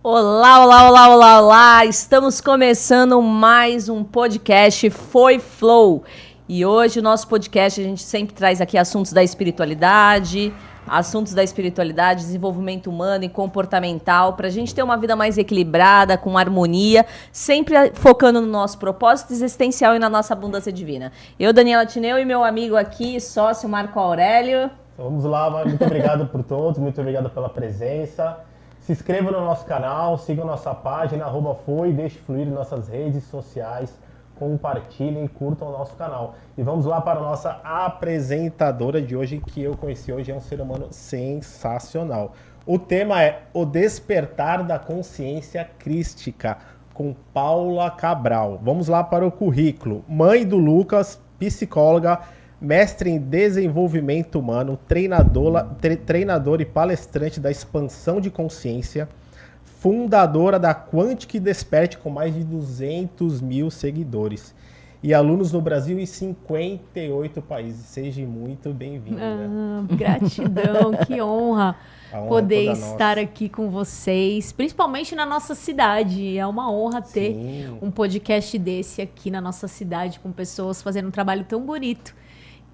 Olá, olá, olá, olá, olá! Estamos começando mais um podcast Foi Flow. E hoje o nosso podcast a gente sempre traz aqui assuntos da espiritualidade, desenvolvimento humano e comportamental, para a gente ter uma vida mais equilibrada, com harmonia, sempre focando no nosso propósito existencial e na nossa abundância divina. Eu, Daniela Tineu, e meu amigo aqui, sócio Marco Aurélio. Vamos lá, muito obrigado por todos, muito obrigado pela presença. Se inscreva no nosso canal, sigam nossa página, @foi, deixe fluir em nossas redes sociais, compartilhem e curtam o nosso canal. E vamos lá para a nossa apresentadora de hoje, que eu conheci hoje, é um ser humano sensacional. O tema é O Despertar da Consciência Crística, com Paula Cabral. Vamos lá para o currículo. Mãe do Lucas, psicóloga, mestre em desenvolvimento humano, treinador e palestrante da expansão de consciência, fundadora da Quantic Desperte com mais de 200 mil seguidores e alunos no Brasil e 58 países. Seja muito bem-vinda. Gratidão, que honra poder estar nossa. Aqui com vocês, principalmente na nossa cidade. É uma honra ter um podcast desse aqui na nossa cidade, com pessoas fazendo um trabalho tão bonito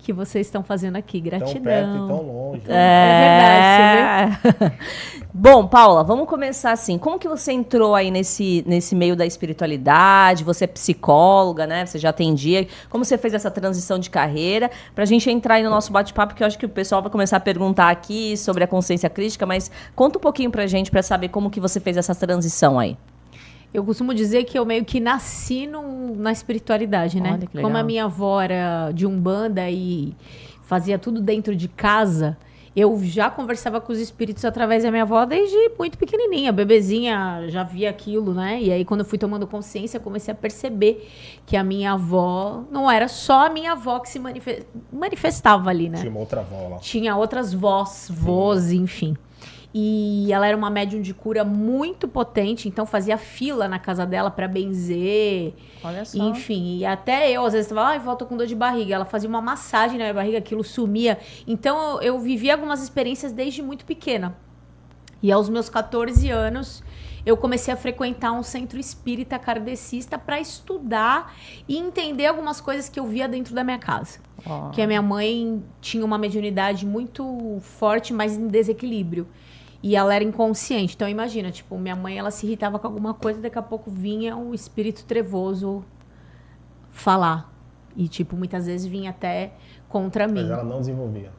que vocês estão fazendo aqui. Gratidão. Tão perto e tão longe. É verdade, você viu? Bom, Paula, vamos começar assim. Como que você entrou aí nesse meio da espiritualidade? Você é psicóloga, né? Você já atendia. Como você fez essa transição de carreira? Pra gente entrar aí no nosso bate-papo, que eu acho que o pessoal vai começar a perguntar aqui sobre a consciência crítica, mas conta um pouquinho pra gente pra saber como que você fez essa transição aí. Eu costumo dizer que eu meio que nasci na espiritualidade, né? Olha que legal. Como a minha avó era de Umbanda e fazia tudo dentro de casa, eu já conversava com os espíritos através da minha avó desde muito pequenininha, bebezinha, já via aquilo, né? E aí quando eu fui tomando consciência, comecei a perceber que a minha avó não era só a minha avó que se manifestava ali, né? Tinha uma outra avó lá. Tinha outras vós, enfim. E ela era uma médium de cura muito potente, então fazia fila na casa dela para benzer. Olha só. Enfim, e até eu, às vezes, falava, ai, vó, tô com dor de barriga. Ela fazia uma massagem na minha barriga, aquilo sumia. Então, eu vivi algumas experiências desde muito pequena. E aos meus 14 anos, eu comecei a frequentar um centro espírita kardecista para estudar e entender algumas coisas que eu via dentro da minha casa. Oh. Que a minha mãe tinha uma mediunidade muito forte, mas em desequilíbrio. E ela era inconsciente. Então, imagina, tipo, minha mãe, ela se irritava com alguma coisa, daqui a pouco vinha um espírito trevoso falar. E, tipo, muitas vezes vinha até contra mim. Mas ela não desenvolvia.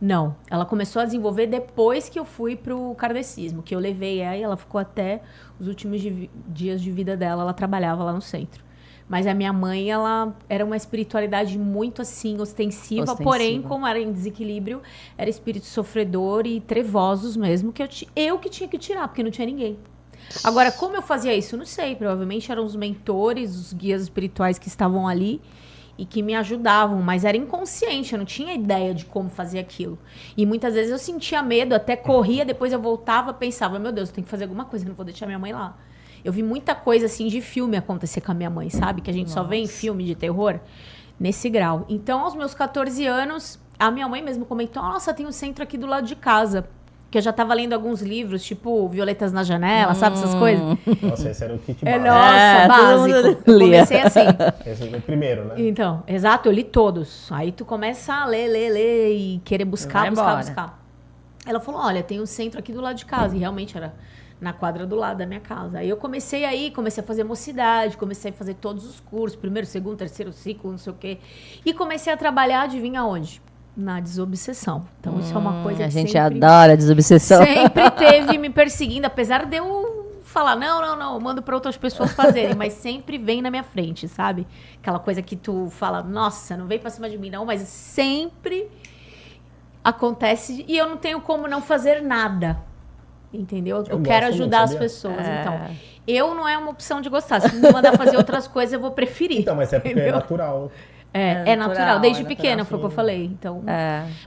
Não, ela começou a desenvolver depois que eu fui pro kardecismo, que eu levei ela ficou até os últimos dias de vida dela, ela trabalhava lá no centro. Mas a minha mãe, ela era uma espiritualidade muito, assim, ostensiva. Porém, como era em desequilíbrio, era espírito sofredor e trevosos mesmo, que eu que tinha que tirar, porque não tinha ninguém. Agora, como eu fazia isso? Não sei, provavelmente eram os mentores, os guias espirituais que estavam ali e que me ajudavam, mas era inconsciente, eu não tinha ideia de como fazer aquilo. E muitas vezes eu sentia medo, até corria, depois eu voltava, pensava, meu Deus, eu tenho que fazer alguma coisa, eu não vou deixar minha mãe lá. Eu vi muita coisa, assim, de filme acontecer com a minha mãe, sabe? Que a gente só vê em filme de terror, nesse grau. Então, aos meus 14 anos, a minha mãe mesmo comentou, nossa, tem um centro aqui do lado de casa. Que eu já tava lendo alguns livros, tipo Violetas na Janela, sabe essas coisas? Nossa, esse era o kit básico. Nossa, básico. Eu comecei assim. Esse foi o primeiro, né? Então, exato, eu li todos. Aí tu começa a ler e querer buscar. Ela falou, olha, tem um centro aqui do lado de casa. E realmente era na quadra do lado da minha casa. Aí eu comecei a fazer mocidade, comecei a fazer todos os cursos, primeiro, segundo, terceiro ciclo, não sei o quê. E comecei a trabalhar, adivinha onde? Na desobsessão. Então isso é uma coisa que a gente adora a desobsessão. Sempre teve me perseguindo, apesar de eu falar, não, mando para outras pessoas fazerem, mas sempre vem na minha frente, sabe? Aquela coisa que tu fala, nossa, não vem pra cima de mim não, mas sempre acontece e eu não tenho como não fazer nada. Entendeu? Eu quero ajudar as pessoas. Então, eu não é uma opção de gostar. Se me mandar fazer outras coisas, eu vou preferir. Então, mas é porque é natural. É natural. Desde pequena foi o que eu falei. Então,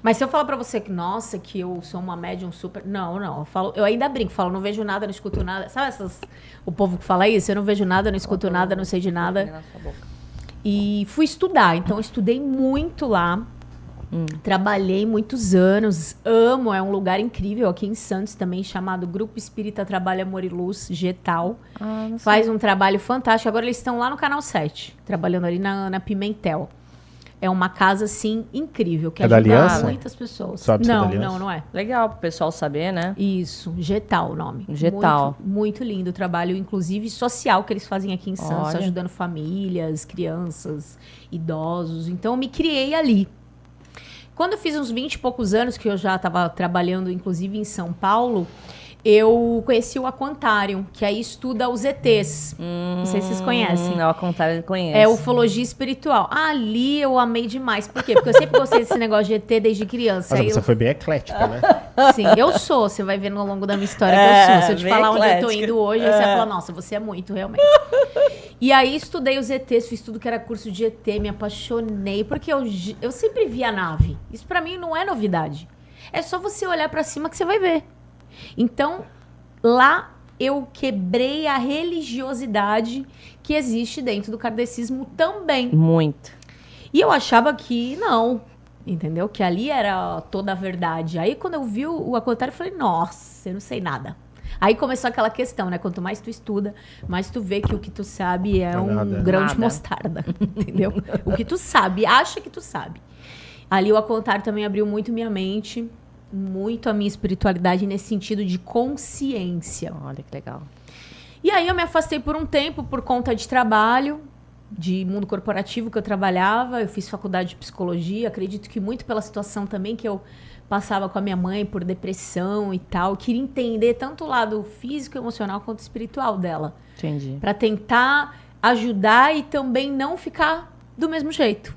mas se eu falar pra você que, nossa, que eu sou uma médium super... Não. Eu ainda brinco. Falo, não vejo nada, não escuto nada. Sabe o povo que fala isso? Eu não vejo nada, não escuto nada, não sei de nada. E fui estudar. Então, eu estudei muito lá. Trabalhei muitos anos, amo, é um lugar incrível aqui em Santos também, chamado Grupo Espírita Trabalho Amor e Luz, Getal. Faz um trabalho fantástico. Agora eles estão lá no Canal 7, trabalhando ali na Pimentel. É uma casa, assim, incrível, que ajuda muitas pessoas. Sabe não é. Legal pro pessoal saber, né? Isso, Getal o nome. Getal. Muito, muito lindo o trabalho, inclusive social, que eles fazem aqui em Santos, Olha. ajudando famílias, crianças, idosos. Então, eu me criei ali. Quando eu fiz uns 20 e poucos anos, que eu já estava trabalhando, inclusive, em São Paulo, eu conheci o Aquantarium, que aí estuda os ETs. Não sei se vocês conhecem. O Aquantarium eu conheço. É ufologia espiritual. Ali eu amei demais. Por quê? Porque eu sempre gostei desse negócio de ET desde criança. Mas Aí você foi bem eclética, né? Sim, eu sou. Você vai ver no longo da minha história que eu sou. Se eu te bem falar onde eu tô eclética. indo hoje, aí você vai falar, nossa, você é muito, realmente. E aí estudei os ETs, fiz tudo que era curso de ET, me apaixonei, porque eu sempre vi a nave. Isso pra mim não é novidade. É só você olhar pra cima que você vai ver. Então, lá eu quebrei a religiosidade que existe dentro do kardecismo também. Muito. E eu achava que não, entendeu? Que ali era toda a verdade. Aí quando eu vi o Aquatário, eu falei, nossa, eu não sei nada. Aí começou aquela questão, né? Quanto mais tu estuda, mais tu vê que o que tu sabe é um grão de mostarda, entendeu? O que tu sabe, acha que tu sabe. Ali o Aquatário também abriu muito minha mente, muito a minha espiritualidade nesse sentido de consciência. Olha que legal. E aí eu me afastei por um tempo por conta de trabalho, de mundo corporativo que eu trabalhava. Eu fiz faculdade de psicologia, acredito que muito pela situação também que eu passava com a minha mãe por depressão e tal. Eu queria entender tanto o lado físico, emocional quanto espiritual dela. Entendi. Para tentar ajudar e também não ficar do mesmo jeito.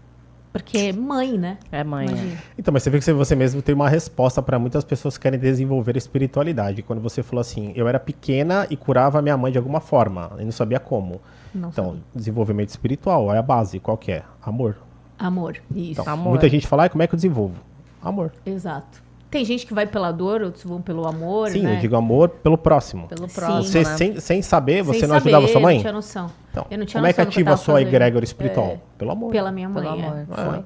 Porque mãe, né? É mãe. Imagina. Então, mas você vê que você mesmo tem uma resposta para muitas pessoas que querem desenvolver a espiritualidade. Quando você falou assim, eu era pequena e curava a minha mãe de alguma forma, e não sabia como. Não Então, sabia. desenvolvimento espiritual é a base, qual que é? Amor. Amor, isso. Então, Amor. muita gente fala, como é que eu desenvolvo? Amor. Exato. Tem gente que vai pela dor, outros vão pelo amor, Sim, né? eu digo amor pelo próximo. Pelo Sim. próximo. Você, né? sem saber, você Sem não ajudava saber, sua mãe? Não tinha noção. Então, Eu não tinha como é que noção do que eu ativa a tava sua fazendo. egrégora espiritual? Pelo amor. Pela minha mãe. Pelo amor. É. Foi.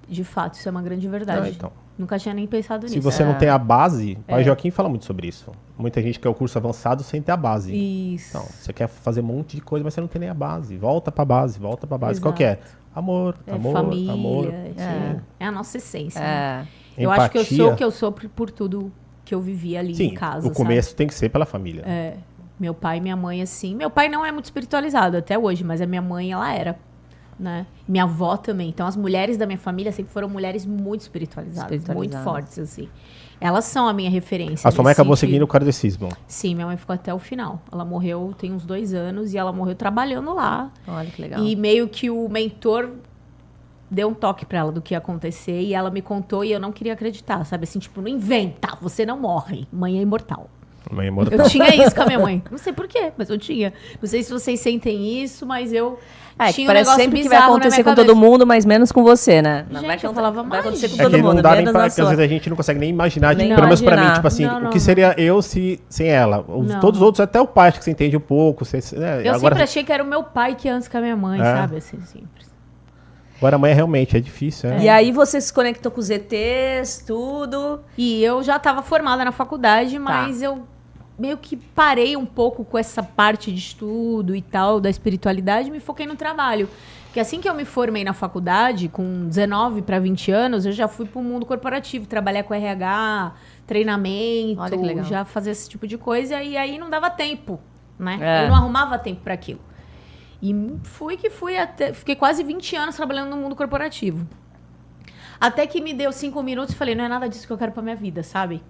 De fato, isso é uma grande verdade. Então. Nunca tinha nem pensado nisso. Se você não tem a base, o É. pai Joaquim fala muito sobre isso. Muita gente quer o curso avançado sem ter a base. Isso. Então, você quer fazer um monte de coisa, mas você não tem nem a base. Volta pra base, volta pra base. Qual que é? Amor, É amor, família. amor. É a nossa essência. Né? É. Eu acho que eu Empatia. sou o que eu sou por tudo que eu vivi ali Sim, em casa. o começo tem que ser pela família. Sabe? É. Meu pai e minha mãe, assim. Meu pai não é muito espiritualizado até hoje, mas a minha mãe, ela era. Né? Minha avó também. Então, as mulheres da minha família sempre foram mulheres muito espiritualizadas. Muito fortes, assim. Elas são a minha referência. A sua mãe nesse acabou sentido. seguindo o kardecismo. Sim, minha mãe ficou até o final. Ela morreu tem uns 2 anos e ela morreu trabalhando lá. Olha que legal. E meio que o mentor deu um toque pra ela do que ia acontecer e ela me contou e eu não queria acreditar, sabe? Assim, tipo, não inventa, você não morre. Mãe é imortal. Mãe é imortal. Eu tinha isso com a minha mãe. Não sei por quê, mas eu tinha. Não sei se vocês sentem isso, mas eu É, que tinha um parece negócio sempre que vai bizarro na acontecer minha com cabeça. todo mundo, mas menos com você, né? Gente, eu falava, vai acontecer com "Mas todo que mundo, não dá nem menos pra, na porque às sua. vezes a gente não consegue nem imaginar, Nem pelo menos pra mim, imaginar. tipo assim, Não, o que seria eu sem ela? Não. Todos os outros, até o pai, acho que você entende um pouco. Eu sempre achei que era o meu pai que ia antes com a minha mãe, É. sabe? Assim, simples. Agora a mãe realmente é difícil, né? E aí você se conectou com os ETs, tudo. E eu já estava formada na faculdade, mas eu meio que parei um pouco com essa parte de estudo e tal, da espiritualidade, e me foquei no trabalho. Porque assim que eu me formei na faculdade, com 19 para 20 anos, eu já fui para o mundo corporativo, trabalhar com RH, treinamento, Olha que legal. já fazer esse tipo de coisa, e aí não dava tempo, né? É. Eu não arrumava tempo para aquilo. E fui até, fiquei quase 20 anos trabalhando no mundo corporativo. Até que me deu 5 minutos e falei, não é nada disso que eu quero pra minha vida, sabe?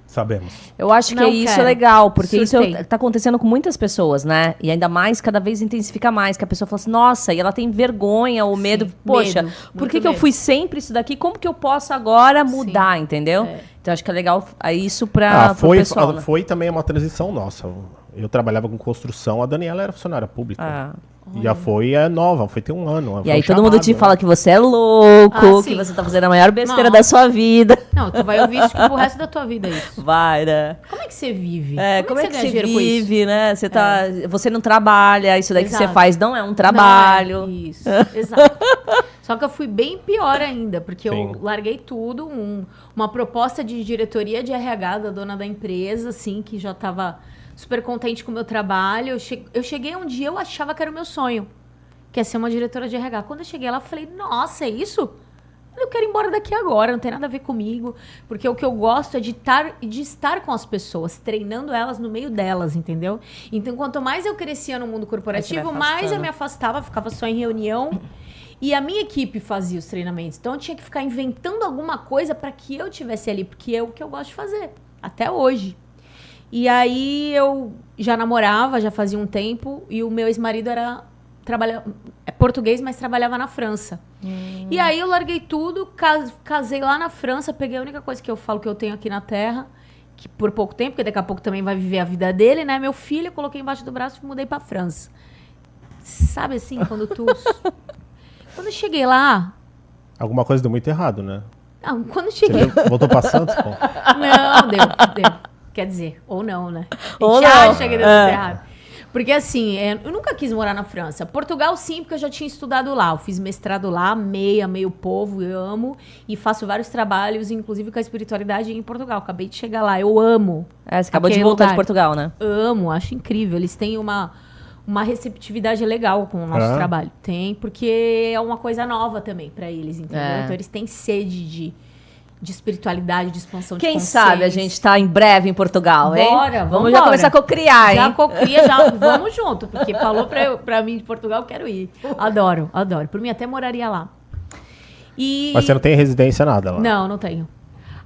Sabemos. Eu acho que Não isso é quero. legal, porque Surtei. isso tá acontecendo com muitas pessoas, né? E ainda mais, cada vez intensifica mais, que a pessoa fala assim, nossa, e ela tem vergonha ou medo. Poxa, medo, por muito que eu medo. fui sempre isso daqui? Como que eu posso agora mudar, entendeu? É. Então acho que é legal isso pro pessoal, né? Foi também uma transição nossa. Eu trabalhava com construção, a Daniela era funcionária pública. Ah. Já foi, é nova, foi ter um ano. E aí todo mundo te fala que você é louco, que você tá fazendo a maior besteira da sua vida. Não, tu vai ouvir isso pro resto da tua vida, isso. Vai, né? Como é que você vive? Como é que você vive, né? Você não trabalha, isso daí que você faz não é um trabalho. Não é isso, exato. Só que eu fui bem pior ainda, porque eu larguei tudo, uma proposta de diretoria de RH da dona da empresa, assim, que já tava super contente com o meu trabalho. Eu cheguei um dia, eu achava que era o meu sonho, que é ser uma diretora de RH. Quando eu cheguei lá, eu falei, nossa, é isso? Eu quero ir embora daqui agora, não tem nada a ver comigo. Porque o que eu gosto é de estar com as pessoas, treinando elas no meio delas, entendeu? Então, quanto mais eu crescia no mundo corporativo, mais eu me afastava, ficava só em reunião. E a minha equipe fazia os treinamentos. Então, eu tinha que ficar inventando alguma coisa para que eu estivesse ali, porque é o que eu gosto de fazer, até hoje. E aí eu já namorava, já fazia um tempo, e o meu ex-marido é português, mas trabalhava na França. E aí eu larguei tudo, casei lá na França, peguei a única coisa que eu falo que eu tenho aqui na Terra, que por pouco tempo, porque daqui a pouco também vai viver a vida dele, né? Meu filho, eu coloquei embaixo do braço e mudei pra França. Sabe assim, quando Quando eu cheguei lá... Alguma coisa deu muito errado, né? Não, quando eu cheguei... Você voltou pra Santos, pô? Não, deu. Quer dizer, ou não, né? Ou não. Acha que deu tudo errado. Porque assim, eu nunca quis morar na França. Portugal sim, porque eu já tinha estudado lá. Eu fiz mestrado lá, amei o povo, eu amo. E faço vários trabalhos, inclusive com a espiritualidade em Portugal. Acabei de chegar lá, eu amo. Você acabou de voltar de Portugal, né? Amo, acho incrível. Eles têm uma receptividade legal com o nosso trabalho. Tem, porque é uma coisa nova também pra eles, entendeu? Então eles têm sede de espiritualidade, de expansão de consciência. Quem sabe a gente tá em breve em Portugal, hein? Vamos já começar a cocriar, hein? Já cocria, já vamos junto, porque falou pra mim de Portugal, eu quero ir. Adoro. Por mim até moraria lá. Mas você não tem residência nada lá? Não tenho.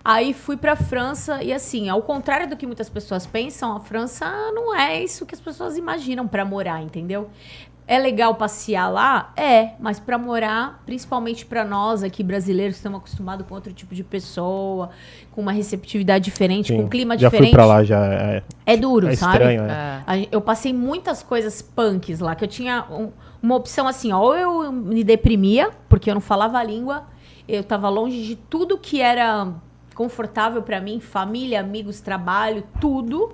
Aí fui pra França e assim, ao contrário do que muitas pessoas pensam, a França não é isso que as pessoas imaginam pra morar, entendeu? É legal passear lá? Mas para morar, principalmente para nós aqui brasileiros, que estamos acostumados com outro tipo de pessoa, com uma receptividade diferente, com um clima diferente. Já fui para lá, já é duro, sabe? Estranho, né? Eu passei muitas coisas punks lá, que eu tinha uma opção assim, ou eu me deprimia, porque eu não falava a língua, eu estava longe de tudo que era confortável para mim, família, amigos, trabalho, tudo.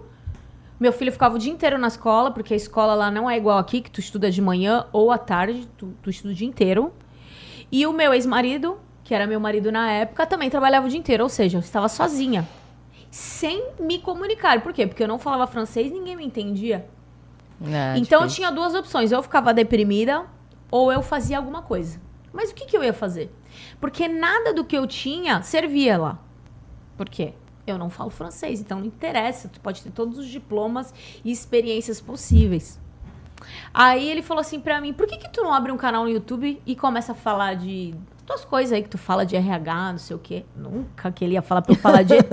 Meu filho ficava o dia inteiro na escola, porque a escola lá não é igual aqui, que tu estuda de manhã ou à tarde, tu estuda o dia inteiro. E o meu ex-marido, que era meu marido na época, também trabalhava o dia inteiro, ou seja, eu estava sozinha, sem me comunicar. Por quê? Porque eu não falava francês, ninguém me entendia. Então eu tinha duas opções, eu ficava deprimida ou eu fazia alguma coisa. Mas o que eu ia fazer? Porque nada do que eu tinha servia lá. Por quê? Eu não falo francês, então não interessa. Tu pode ter todos os diplomas e experiências possíveis. Aí ele falou assim pra mim, por que tu não abre um canal no YouTube e começa a falar de tuas coisas aí que tu fala de RH, não sei o quê. Nunca que ele ia falar pra eu falar de ET,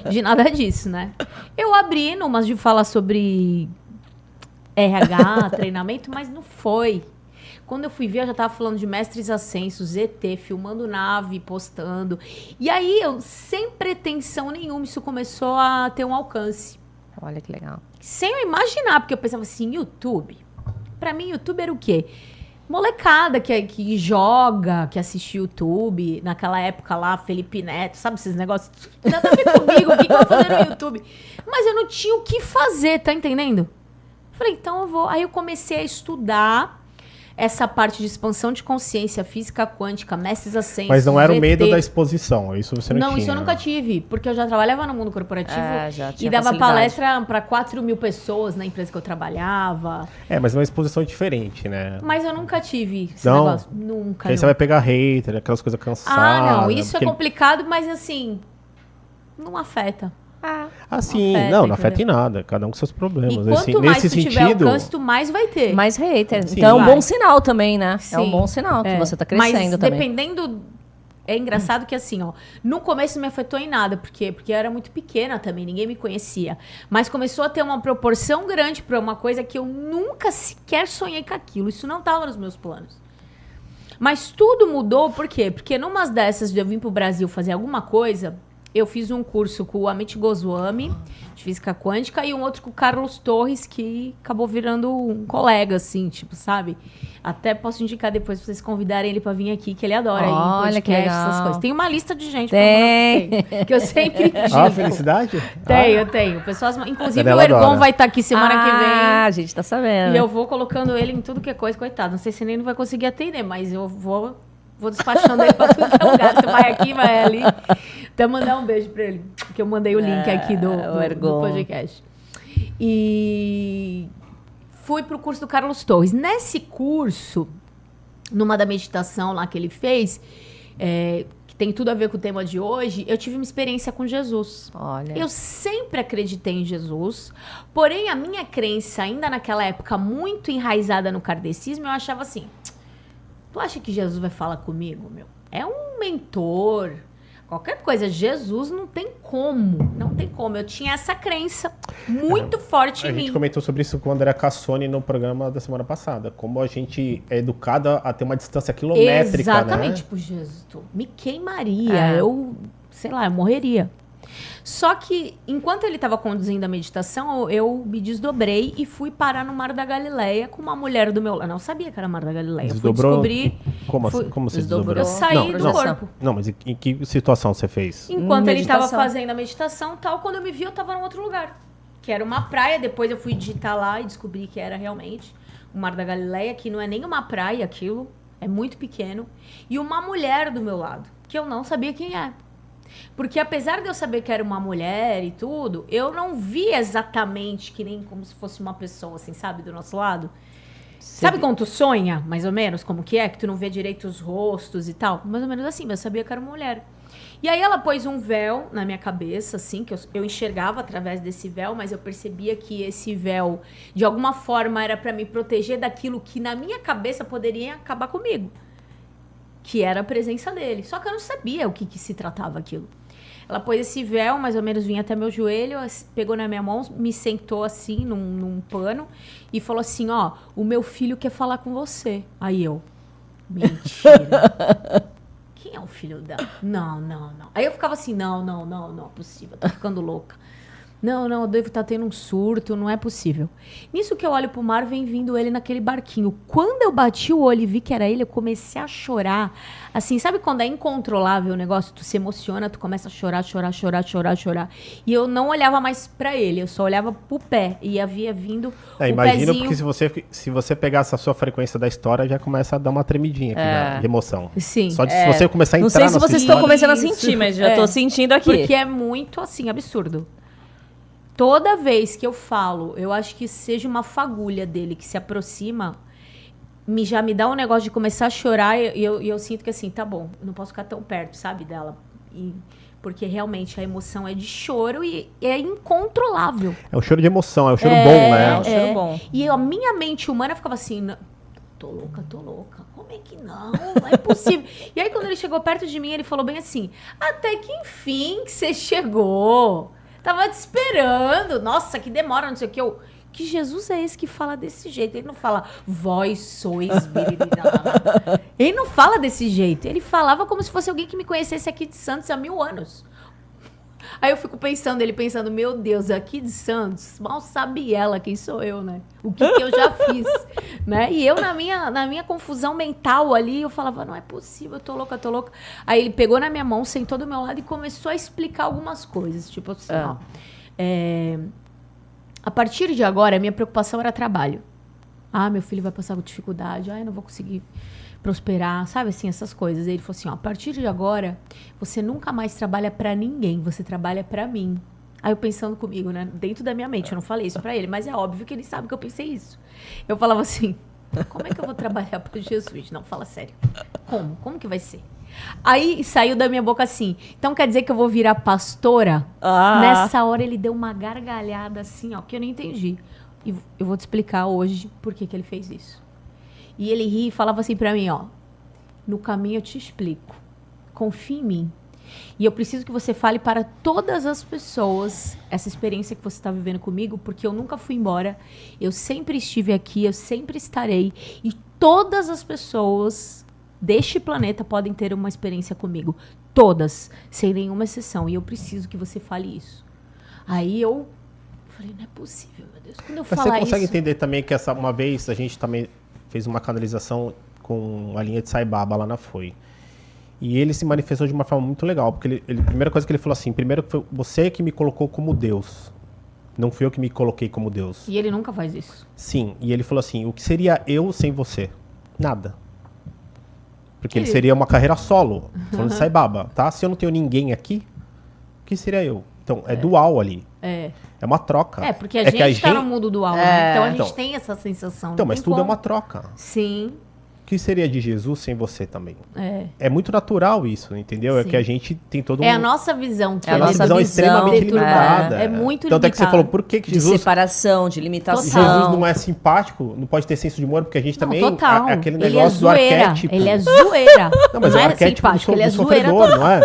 de nada disso, né? Eu abri numas de falar sobre RH, treinamento, mas não foi. Quando eu fui ver, eu já tava falando de mestres ascensos, ET, filmando nave, postando. E aí, eu, sem pretensão nenhuma, isso começou a ter um alcance. Olha que legal. Sem eu imaginar, porque eu pensava assim, YouTube. Pra mim, YouTube era o quê? Molecada que joga, que assiste YouTube. Naquela época lá, Felipe Neto, sabe esses negócios? Nada a ver comigo, o que eu vou fazer no YouTube? Mas eu não tinha o que fazer, tá entendendo? Falei, então eu vou. Aí eu comecei a estudar essa parte de expansão de consciência, física quântica, mestres ascensos. Mas não era o medo da exposição, isso você não tinha? Não, isso eu nunca tive, porque eu já trabalhava no mundo corporativo já tinha e dava facilidade. palestra para 4.000 pessoas na empresa que eu trabalhava. Mas é uma exposição diferente, né? Mas eu nunca tive esse não, negócio. Nunca. Aí você vai pegar hater, aquelas coisas cansadas. Ah, não, isso é complicado, mas assim, não afeta. Sim, não afeta em nada. Cada um com seus problemas. E quanto assim, mais nesse tu tiver alcance, tu mais vai ter. Mais hater. Sim. Então é um bom sinal também, né? Sim. É um bom sinal que você tá crescendo mas, também. Dependendo... É engraçado que assim, ó, no começo não me afetou em nada, porque eu era muito pequena também, ninguém me conhecia. Mas começou a ter uma proporção grande para uma coisa que eu nunca sequer sonhei com aquilo. Isso não estava nos meus planos. Mas tudo mudou, por quê? Porque numas dessas de eu vim pro Brasil fazer alguma coisa, eu fiz um curso com o Amit Goswami, de física quântica, e um outro com o Carlos Torres, que acabou virando um colega, assim, tipo, sabe? Até posso indicar depois pra vocês convidarem ele pra vir aqui, que ele adora. Olha, que legal. Essas coisas. Tem uma lista de gente que eu sempre indico. Felicidade? Tenho. Pessoas, inclusive Ela o Ergon adora. vai estar aqui semana que vem. Ah, a gente tá sabendo. E eu vou colocando ele em tudo que é coisa, coitado. Não sei se ele não vai conseguir atender, mas eu vou despachando ele pra tudo que é lugar. Você vai aqui, vai ali. Até mandar um beijo pra ele, que eu mandei o link aqui do podcast. E fui pro curso do Carlos Torres. Nesse curso, numa da meditação lá que ele fez, que tem tudo a ver com o tema de hoje, eu tive uma experiência com Jesus. Olha. Eu sempre acreditei em Jesus, porém a minha crença, ainda naquela época muito enraizada no kardecismo, eu achava assim, tu acha que Jesus vai falar comigo, meu? É um mentor, qualquer coisa. Jesus não tem como, Eu tinha essa crença muito forte em mim. A gente comentou sobre isso quando era Cassone no programa da semana passada. Como a gente é educada a ter uma distância quilométrica, Exatamente. né? Tipo, Jesus, tu me queimaria. Eu, sei lá, eu morreria. Só que, enquanto ele estava conduzindo a meditação, eu me desdobrei e fui parar no Mar da Galileia com uma mulher do meu lado. Eu não sabia que era Mar da Galileia. Desdobrou? Fui descobrir... Como você desdobrou? Eu saí do corpo. Não, mas em que situação você fez? Enquanto ele estava Meditação. fazendo a meditação tal, quando eu me vi, eu estava em outro lugar. Que era uma praia. Depois eu fui digitar lá e descobri que era realmente o Mar da Galileia, que não é nem uma praia aquilo, é muito pequeno. E uma mulher do meu lado, que eu não sabia quem é. Porque apesar de eu saber que era uma mulher e tudo, eu não vi exatamente que nem como se fosse uma pessoa, assim, sabe, do nosso lado. Sabe quando tu sonha, mais ou menos, como que é? Que tu não vê direito os rostos e tal? Mais ou menos assim, mas eu sabia que era uma mulher. E aí ela pôs um véu na minha cabeça, assim, que eu enxergava através desse véu, mas eu percebia que esse véu, de alguma forma, era pra me proteger daquilo que na minha cabeça poderia acabar comigo. Que era a presença dele. Só que eu não sabia o que se tratava aquilo. Ela pôs esse véu, mais ou menos vinha até meu joelho, pegou na minha mão, me sentou assim, num pano, e falou assim, ó, o meu filho quer falar com você. Aí eu, mentira. Quem é o filho dela? Não. Aí eu ficava assim, não, é possível, tô ficando louca. Não, eu devo estar tendo um surto, não é possível. Nisso que eu olho pro mar, vem vindo ele naquele barquinho. Quando eu bati o olho e vi que era ele, eu comecei a chorar. Assim, sabe quando é incontrolável o negócio? Tu se emociona, tu começa a chorar. E eu não olhava mais pra ele, eu só olhava pro pé. E havia vindo o Imagino, pezinho... porque se você pegasse a sua frequência da história, já começa a dar uma tremidinha aqui de emoção. Sim. Só de se você começar a entrar Não sei se na sua vocês estão história. começando a sentir, mas já tô sentindo aqui. Porque é muito, assim, absurdo. Toda vez que eu falo, eu acho que seja uma fagulha dele que se aproxima, já me dá um negócio de começar a chorar e eu sinto que assim, tá bom, eu não posso ficar tão perto, sabe, dela. Porque realmente a emoção é de choro e é incontrolável. É o choro de emoção, é o choro bom, né? É um choro bom. E a minha mente humana ficava assim, tô louca, como é que não? Não é possível. E aí quando ele chegou perto de mim, ele falou bem assim, até que enfim que você chegou. Tava te esperando. Nossa, que demora, não sei o que. Que Jesus é esse que fala desse jeito? Ele não fala, vós sois... Ele não fala desse jeito. Ele falava como se fosse alguém que me conhecesse aqui de Santos há 1000 anos. Aí eu fico pensando, meu Deus, aqui de Santos, mal sabe ela quem sou eu, né? O que eu já fiz, né? E eu, na minha confusão mental ali, eu falava, não é possível, eu tô louca. Aí ele pegou na minha mão, sentou do meu lado e começou a explicar algumas coisas. Tipo assim, ó, a partir de agora, a minha preocupação era trabalho. Ah, meu filho vai passar com dificuldade, eu não vou conseguir prosperar, sabe assim, essas coisas. Aí ele falou assim, ó, a partir de agora, você nunca mais trabalha pra ninguém, você trabalha pra mim. Aí eu pensando comigo, né, dentro da minha mente, eu não falei isso pra ele, mas é óbvio que ele sabe que eu pensei isso. Eu falava assim, como é que eu vou trabalhar pra Jesus? Não, fala sério. Como que vai ser? Aí saiu da minha boca assim, então quer dizer que eu vou virar pastora? Nessa hora ele deu uma gargalhada assim, ó, que eu não entendi. E eu vou te explicar hoje por que ele fez isso. E ele ria e falava assim pra mim, ó, no caminho eu te explico, confia em mim. E eu preciso que você fale para todas as pessoas essa experiência que você está vivendo comigo, porque eu nunca fui embora, eu sempre estive aqui, eu sempre estarei, e todas as pessoas deste planeta podem ter uma experiência comigo. Todas, sem nenhuma exceção. E eu preciso que você fale isso. Aí eu falei, não é possível, meu Deus. Quando eu Mas falar você consegue isso... entender também que uma vez a gente também fez uma canalização com a linha de Sai Baba lá na Foi. E ele se manifestou de uma forma muito legal, porque a primeira coisa que ele falou assim, primeiro foi você que me colocou como Deus. Não fui eu que me coloquei como Deus. E ele nunca faz isso. Sim, e ele falou assim, o que seria eu sem você? Nada. Porque ele seria uma carreira solo, falando de Sai Baba, tá? Se eu não tenho ninguém aqui, o que seria eu? Então, é dual ali. É uma troca. porque a gente tá no mundo dual, né? Então a gente tem essa sensação. Então, mas tudo é uma troca. Sim. O que seria de Jesus sem você também? É muito natural isso, entendeu? Sim. É que a gente tem todo É a nossa visão. Que a nossa visão é extremamente limitada. É muito Tanto limitada. é que você falou, por que De Jesus... separação, de limitação. Jesus não é simpático, não pode ter senso de humor, porque a gente também... Total. Aquele Ele negócio do zoeira. arquétipo. Ele é zoeira. Não, mas é o arquétipo do sofredor, não é?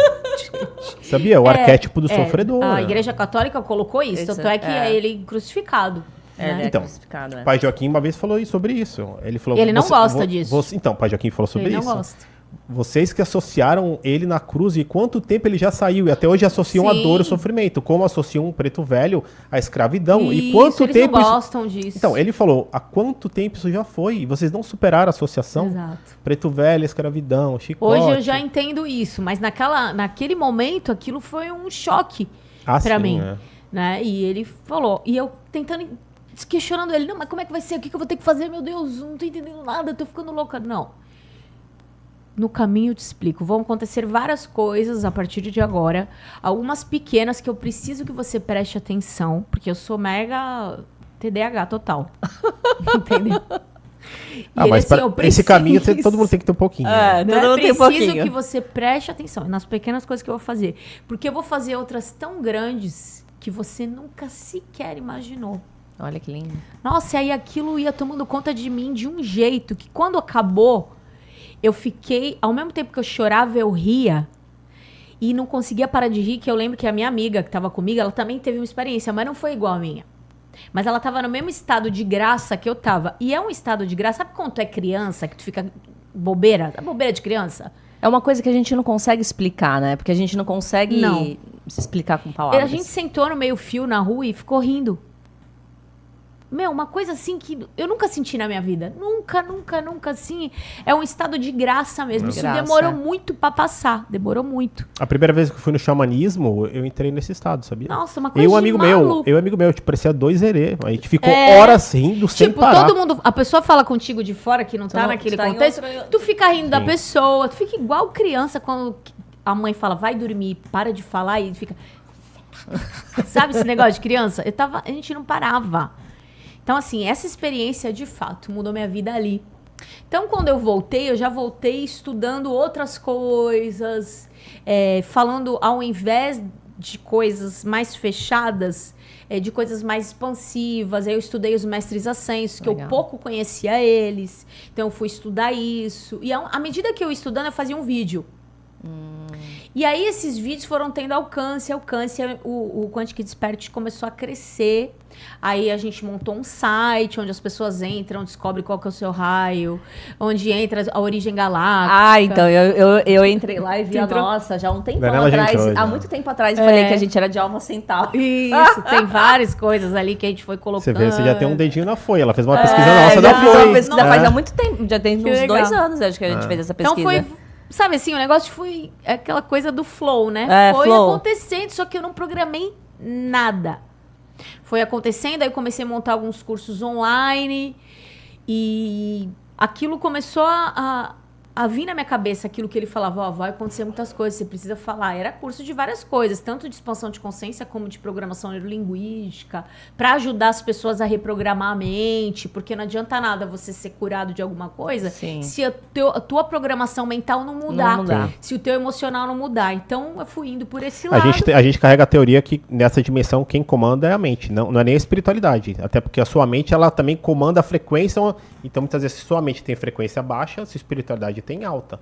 Sabia? O arquétipo do sofredor. A Igreja Católica colocou isso. Tanto é que é ele crucificado. Né? Ele Então, crucificado, Pai Joaquim uma vez falou sobre isso. Ele falou, Ele não gosta disso. Então, Pai Joaquim falou sobre Ele isso. não gosta. Vocês que associaram ele na cruz e quanto tempo ele já saiu. E até hoje associam a dor e o sofrimento. Como associam um preto velho à escravidão. E quanto eles tempo não gostam disso. Então, ele falou, há quanto tempo isso já foi? E vocês não superaram a associação? Exato. Preto velho, escravidão, chicote. Hoje eu já entendo isso. Mas naquele momento, aquilo foi um choque pra sim, mim. Né? E ele falou. E eu tentando... questionando ele, não, mas como é que vai ser? O que eu vou ter que fazer? Meu Deus, não tô entendendo nada, eu tô ficando louca. Não. No caminho eu te explico. Vão acontecer várias coisas a partir de agora. Algumas pequenas que eu preciso que você preste atenção, porque eu sou mega TDAH total. Entendeu? Mas para esse caminho todo mundo tem que ter um pouquinho. Preciso que você preste atenção nas pequenas coisas que eu vou fazer. Porque eu vou fazer outras tão grandes que você nunca sequer imaginou. Olha que lindo. Nossa, e aí aquilo ia tomando conta de mim de um jeito que quando acabou, eu fiquei... Ao mesmo tempo que eu chorava, eu ria. E não conseguia parar de rir, que eu lembro que a minha amiga que estava comigo, ela também teve uma experiência, mas não foi igual a minha. Mas ela estava no mesmo estado de graça que eu estava. E é um estado de graça... Sabe quando tu é criança, que tu fica bobeira? A bobeira de criança? É uma coisa que a gente não consegue explicar, né? Porque a gente não consegue se explicar com palavras. A gente sentou no meio-fio na rua e ficou rindo. Meu, uma coisa assim que eu nunca senti na minha vida. Nunca, assim. É um estado de graça mesmo. Isso demorou muito pra passar. Demorou muito. A primeira vez que eu fui no xamanismo, eu entrei nesse estado, sabia? Nossa, uma coisa Eu e um amigo meu, tipo, parecia dois herê. A gente ficou horas rindo sem tipo, parar. todo mundo... A pessoa fala contigo de fora, que não tá naquele contexto. Tu fica rindo da pessoa. Tu fica igual criança quando a mãe fala, vai dormir, para de falar e fica... Sabe esse negócio de criança? A gente não parava. Então, assim, essa experiência, de fato, mudou minha vida ali. Então, quando eu voltei, eu já voltei estudando outras coisas, falando, ao invés de coisas mais fechadas, de coisas mais expansivas. Aí eu estudei os mestres ascensos, que eu pouco conhecia eles. Então, eu fui estudar isso. E à medida que eu ia estudando, eu fazia um vídeo. E aí, esses vídeos foram tendo alcance. O Quantic Despert começou a crescer. Aí a gente montou um site onde as pessoas entram, descobrem qual que é o seu raio, onde entra a origem galáctica. Então, eu entrei lá e vi nossa, já há um tempo atrás, há muito tempo atrás, eu falei que a gente era de Alma Centauri. Isso, tem várias coisas ali que a gente foi colocando. Você já tem um dedinho na Foi, ela fez uma pesquisa nossa da Foi. Uma pesquisa faz há muito tempo, já tem uns 2 anos, acho que a gente fez essa pesquisa. Então foi... Sabe assim, o negócio foi aquela coisa do flow, né? Foi acontecendo, só que eu não programei nada. Foi acontecendo, aí eu comecei a montar alguns cursos online e aquilo começou a vir na minha cabeça, aquilo que ele falava, vai acontecer muitas coisas, você precisa falar. Era curso de várias coisas, tanto de expansão de consciência como de programação neurolinguística, para ajudar as pessoas a reprogramar a mente, porque não adianta nada você ser curado de alguma coisa se a tua programação mental não mudar, se o teu emocional não mudar. Então, eu fui indo por esse lado. A gente carrega a teoria que nessa dimensão quem comanda é a mente, não é nem a espiritualidade, até porque a sua mente ela também comanda a frequência, então muitas vezes se sua mente tem frequência baixa, se a espiritualidade tem alta.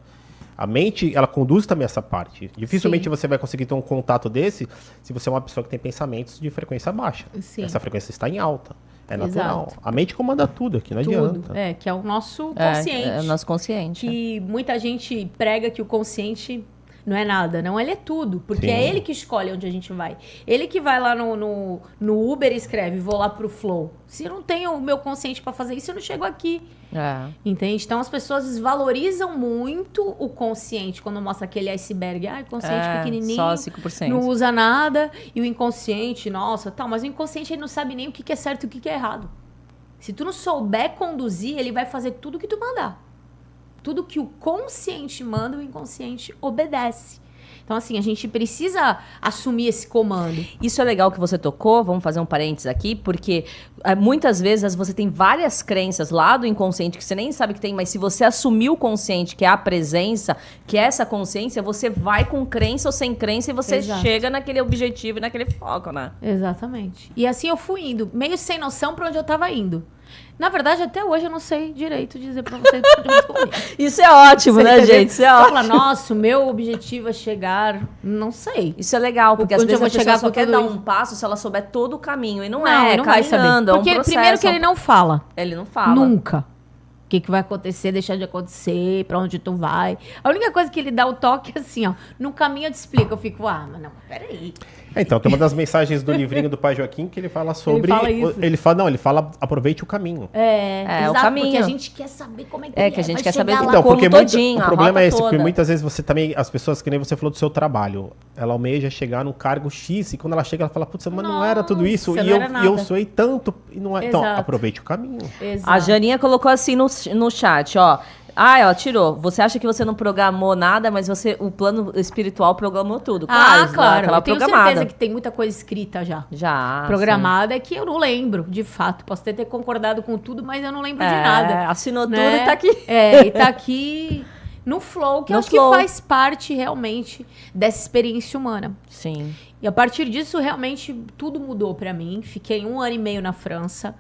A mente, ela conduz também essa parte. Dificilmente você vai conseguir ter um contato desse se você é uma pessoa que tem pensamentos de frequência baixa. Essa frequência está em alta. É natural. A mente comanda tudo aqui, não adianta. Que é o nosso consciente. É o nosso consciente. Que muita gente prega que o consciente não é nada. Não, ele é tudo. Porque Sim. é ele que escolhe onde a gente vai. Ele que vai lá no Uber e escreve, vou lá pro Flow. Se eu não tenho o meu consciente pra fazer isso, eu não chego aqui. Entende? Então as pessoas desvalorizam muito o consciente quando mostra aquele iceberg. O consciente pequenininho, só 5%. não usa nada. E o inconsciente, nossa, tal. Mas o inconsciente ele não sabe nem o que é certo e o que é errado. Se tu não souber conduzir, ele vai fazer tudo que tu mandar. Tudo que o consciente manda, o inconsciente obedece. Então, assim, a gente precisa assumir esse comando. Isso é legal que você tocou, vamos fazer um parênteses aqui, porque muitas vezes você tem várias crenças lá do inconsciente que você nem sabe que tem, mas se você assumir o consciente, que é a presença, que é essa consciência, você vai com crença ou sem crença e você chega naquele objetivo e naquele foco, né? Exatamente. E assim eu fui indo, meio sem noção pra onde eu tava indo. Na verdade, até hoje eu não sei direito dizer pra vocês pra onde eu tô indo. Isso é ótimo, né, gente? Isso é ótimo. Fala, nossa, o meu objetivo é chegar... Não sei. Isso é legal, porque às vezes a pessoa só quer dar isso. um passo se ela souber todo o caminho. E não vai saber. Porque é um processo. Primeiro que ele não fala. Ele não fala. Nunca. O que vai acontecer, deixar de acontecer, pra onde tu vai. A única coisa que ele dá o toque é assim, ó. No caminho eu te explico. Eu fico, mas não, peraí. Então, tem uma das mensagens do livrinho do Pai Joaquim que ele fala sobre... Ele fala, aproveite o caminho. Exato, o caminho. Porque a gente quer saber como é que que a gente quer saber então, porque todinho, o problema é esse, toda. porque muitas vezes você também, as pessoas, que nem você falou do seu trabalho, ela almeja chegar num cargo X, e quando ela chega, ela fala, putz, mas não era tudo isso, e eu sonhei tanto, e não é. Então, aproveite o caminho. Exato. A Janinha colocou assim no chat, ó. Ela tirou. Você acha que você não programou nada, mas o plano espiritual programou tudo. Claro. Ela eu tenho certeza que tem muita coisa escrita já. Programada, que eu não lembro, de fato. Posso ter concordado com tudo, mas eu não lembro de nada. Assinou tudo e tá aqui. E tá aqui no flow, que eu acho que faz parte realmente dessa experiência humana. Sim. E a partir disso, realmente, tudo mudou pra mim. Fiquei 1 ano e meio na França.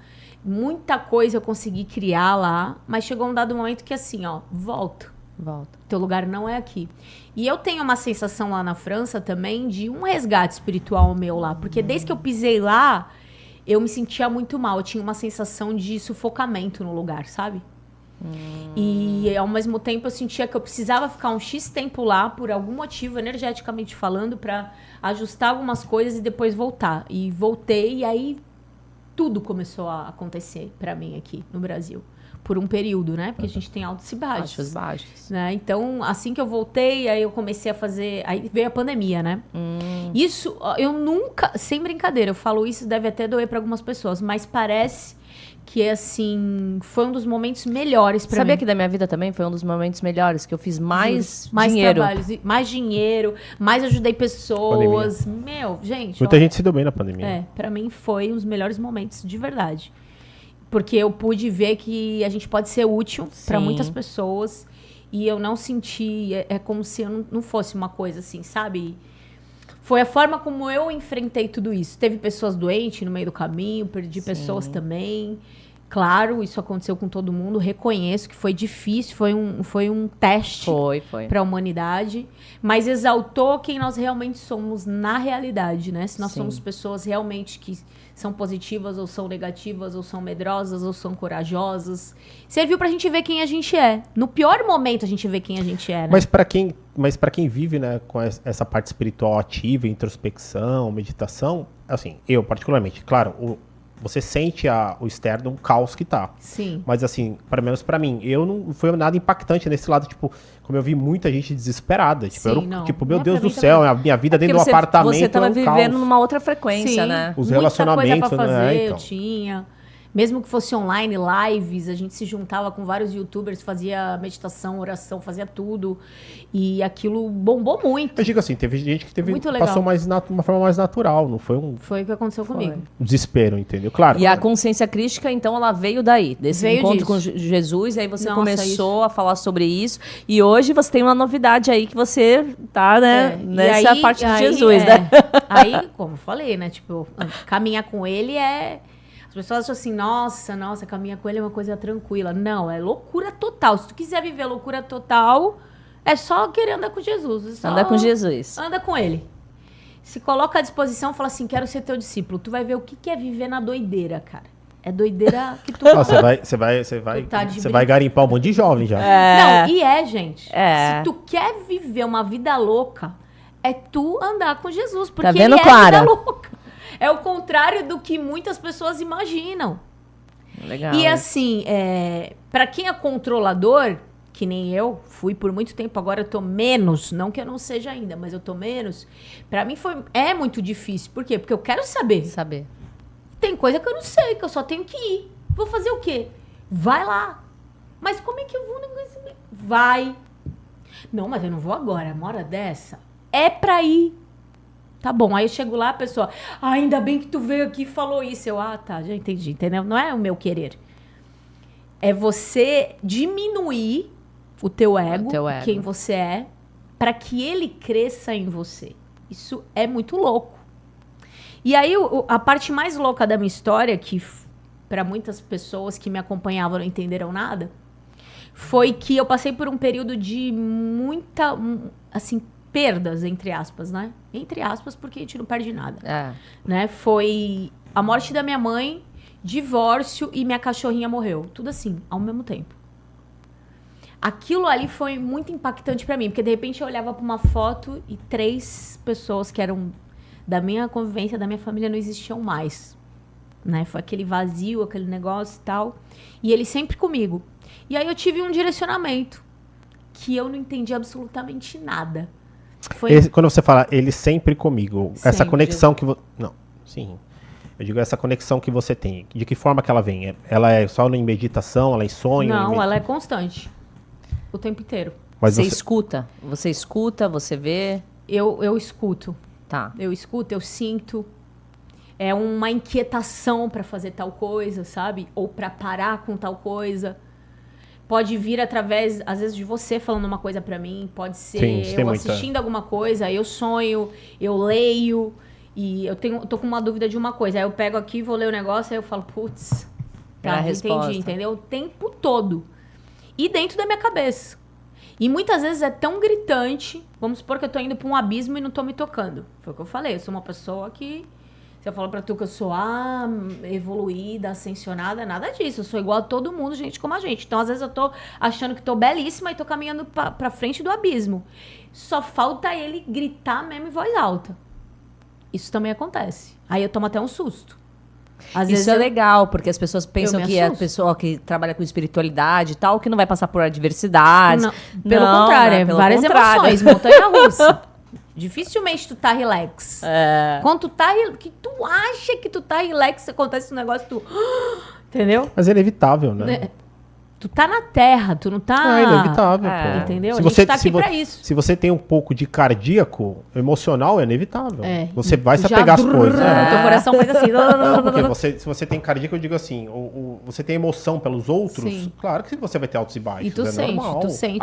Muita coisa eu consegui criar lá, mas chegou um dado momento que assim, ó, volta. Teu lugar não é aqui. E eu tenho uma sensação lá na França também de um resgate espiritual meu lá, porque desde que eu pisei lá, eu me sentia muito mal, eu tinha uma sensação de sufocamento no lugar, sabe? E ao mesmo tempo eu sentia que eu precisava ficar um X tempo lá, por algum motivo, energeticamente falando, pra ajustar algumas coisas e depois voltar. E voltei, e aí tudo começou a acontecer pra mim aqui no Brasil. Por um período, né? Porque a gente tem altos e baixos. Né? Então, assim que eu voltei, aí eu comecei a fazer... Aí veio a pandemia, né? Isso, eu nunca... Sem brincadeira, eu falo isso, deve até doer pra algumas pessoas, mas parece que, assim, foi um dos momentos melhores pra mim. Sabia que da minha vida também foi um dos momentos melhores, que eu fiz mais dinheiro. Mais dinheiro, mais ajudei pessoas. Pandemia. Meu, gente... Muita gente se deu bem na pandemia. Pra mim foi um dos melhores momentos, de verdade. Porque eu pude ver que a gente pode ser útil para muitas pessoas. E eu não senti... É como se eu não fosse uma coisa assim, sabe? Foi a forma como eu enfrentei tudo isso. Teve pessoas doentes no meio do caminho, perdi pessoas também. Claro, isso aconteceu com todo mundo. Reconheço que foi difícil, foi um teste para a humanidade. Mas exaltou quem nós realmente somos na realidade, né? Se nós somos pessoas realmente que são positivas ou são negativas, ou são medrosas, ou são corajosas. Serviu pra gente ver quem a gente é. No pior momento a gente vê quem a gente é, né? Mas para quem vive, né, com essa parte espiritual ativa, introspecção, meditação, assim, eu particularmente, claro, você sente o externo, o caos que tá. Sim. Mas assim, pelo menos pra mim, eu não foi nada impactante nesse lado, tipo, como eu vi muita gente desesperada. Tipo, tipo, meu Deus do céu, a minha vida dentro do apartamento. Você tava vivendo numa outra frequência, né? Os relacionamentos, muita coisa pra fazer, né? eu tinha. Mesmo que fosse online, lives, a gente se juntava com vários youtubers, fazia meditação, oração, fazia tudo. E aquilo bombou muito. Eu digo assim, teve gente que passou de uma forma mais natural, não foi um... Foi o que aconteceu comigo. Um desespero, entendeu? Claro. E a consciência crística, então, ela veio daí, desse encontro com Jesus, e aí você começou a falar sobre isso. E hoje você tem uma novidade aí que você tá, né, nessa parte de Jesus, né? Aí, como eu falei, né, tipo, caminhar com ele As pessoas acham assim, nossa, caminhar com ele é uma coisa tranquila. Não, é loucura total. Se tu quiser viver loucura total, é só querer andar com Jesus. Andar com Jesus. Anda com ele. Se coloca à disposição e fala assim, quero ser teu discípulo. Tu vai ver o que é viver na doideira, cara. É doideira que tu... Você vai garimpar um monte de jovem já. Não, e gente. É. Se tu quer viver uma vida louca, é tu andar com Jesus. Porque Tá vendo, ele Clara? é vida louca. É o contrário do que muitas pessoas imaginam. Legal. E assim, pra quem é controlador, que nem eu, fui por muito tempo, agora eu tô menos, não que eu não seja ainda, mas eu tô menos. Pra mim é muito difícil. Por quê? Porque eu quero saber. Tem coisa que eu não sei, que eu só tenho que ir. Vou fazer o quê? Vai lá. Mas como é que eu vou? Vai. Não, mas eu não vou agora. Uma hora dessa. É pra ir. Tá bom. Aí eu chego lá, a pessoa... ainda bem que tu veio aqui e falou isso. Eu, tá, já entendi, entendeu? Não é o meu querer. É você diminuir o teu ego, quem você é, pra que ele cresça em você. Isso é muito louco. E aí, a parte mais louca da minha história, que para muitas pessoas que me acompanhavam não entenderam nada, foi que eu passei por um período de muita, assim, perdas, entre aspas, né? Entre aspas, porque a gente não perde nada. Né? Foi a morte da minha mãe, divórcio e minha cachorrinha morreu. Tudo assim, ao mesmo tempo. Aquilo ali foi muito impactante pra mim, porque de repente eu olhava pra uma foto e 3 pessoas que eram da minha convivência, da minha família, não existiam mais. Né? Foi aquele vazio, aquele negócio e tal. E ele sempre comigo. E aí eu tive um direcionamento que eu não entendi absolutamente nada. Quando você fala ele sempre comigo, sempre, essa conexão que você... Não, sim. Eu digo essa conexão que você tem. De que forma que ela vem? Ela é só em meditação? Ela é em sonho? Não, ela é constante. O tempo inteiro. Mas você escuta? Você escuta, você vê? Eu escuto. Tá. Eu escuto, eu sinto. É uma inquietação pra fazer tal coisa, sabe? Ou pra parar com tal coisa. Pode vir através, às vezes, de você falando uma coisa pra mim. Pode ser eu assistindo alguma coisa, eu sonho, eu leio. E eu tô com uma dúvida de uma coisa. Aí eu pego aqui, vou ler o negócio, aí eu falo, putz, tá, entendi, entendeu? O tempo todo. E dentro da minha cabeça. E muitas vezes é tão gritante. Vamos supor que eu tô indo pra um abismo e não tô me tocando. Foi o que eu falei. Eu sou uma pessoa que... Se eu falo pra tu que eu sou evoluída, ascensionada, nada disso. Eu sou igual a todo mundo, gente como a gente. Então, às vezes, eu tô achando que tô belíssima e tô caminhando pra frente do abismo. Só falta ele gritar mesmo em voz alta. Isso também acontece. Aí eu tomo até um susto. Às vezes é legal, porque as pessoas pensam que a pessoa que trabalha com espiritualidade e tal, que não vai passar por adversidades. Pelo contrário, pelo várias emoções, montanha-russa. Dificilmente tu tá relax. Quando tu tá... que tu acha que tu tá relax, acontece um negócio, tu... Entendeu? Mas é inevitável, né? Tu tá na terra, tu não tá... É inevitável, pô. Entendeu? A gente tá aqui pra isso. Se você tem um pouco de cardíaco, emocional, é inevitável. Você vai se apegar às coisas. Teu coração faz assim. Não, porque se você tem cardíaco, eu digo assim, você tem emoção pelos outros, sim, claro que você vai ter altos e baixos. E tu normal. Tu sente.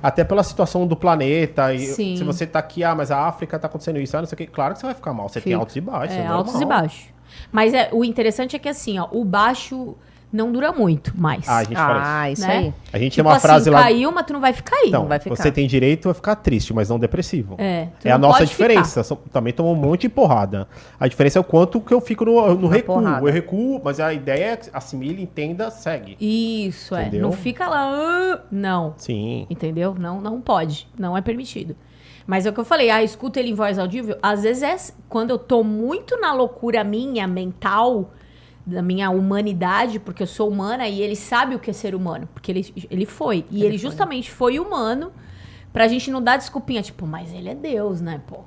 Até pela situação do planeta. E sim. Se você tá aqui, mas a África tá acontecendo isso, não sei o que, claro que você vai ficar mal. Você tem altos e baixos. Altos e baixos. Mas o interessante é que assim, ó, o baixo... não dura muito mais. A gente fala isso, né? Aí. A gente tem uma frase lá... caiu, mas tu não vai ficar aí. Não, vai ficar. Você tem direito a ficar triste, mas não depressivo. É a nossa diferença. Também tomo um monte de porrada. A diferença é o quanto que eu fico no recuo. Porrada. Eu recuo, mas a ideia é que assimile, entenda, segue. Isso, entendeu? Não fica lá... Não. Sim. Entendeu? Não pode. Não é permitido. Mas é o que eu falei. Escuta ele em voz audível. Às vezes quando eu tô muito na loucura minha, mental... da minha humanidade, porque eu sou humana e ele sabe o que é ser humano, porque ele foi. E ele justamente foi humano pra gente não dar desculpinha, tipo, mas ele é Deus, né, pô?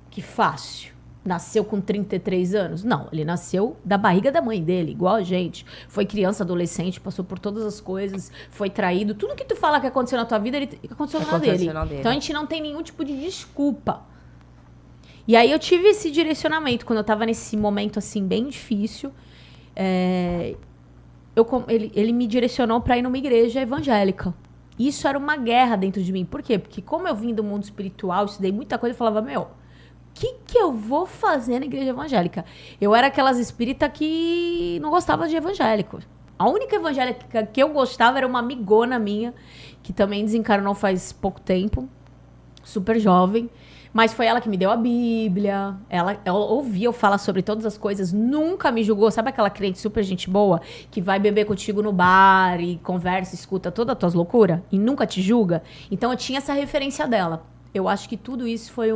Que fácil. Nasceu com 33 anos? Não, ele nasceu da barriga da mãe dele, igual a gente. Foi criança, adolescente, passou por todas as coisas, foi traído. Tudo que tu fala que aconteceu na tua vida, aconteceu na dele. Então a gente não tem nenhum tipo de desculpa. E aí eu tive esse direcionamento, quando eu tava nesse momento, assim, bem difícil. Ele me direcionou pra ir numa igreja evangélica. Isso era uma guerra dentro de mim. Por quê? Porque como eu vim do mundo espiritual, estudei muita coisa, eu falava, o que eu vou fazer na igreja evangélica? Eu era aquelas espíritas que não gostava de evangélico. A única evangélica que eu gostava era uma amigona minha, que também desencarnou faz pouco tempo, super jovem. Mas foi ela que me deu a Bíblia. Ela ouvia eu falar sobre todas as coisas, nunca me julgou. Sabe aquela crente super gente boa que vai beber contigo no bar e conversa, escuta todas as tuas loucuras e nunca te julga? Então eu tinha essa referência dela. Eu acho que tudo isso foi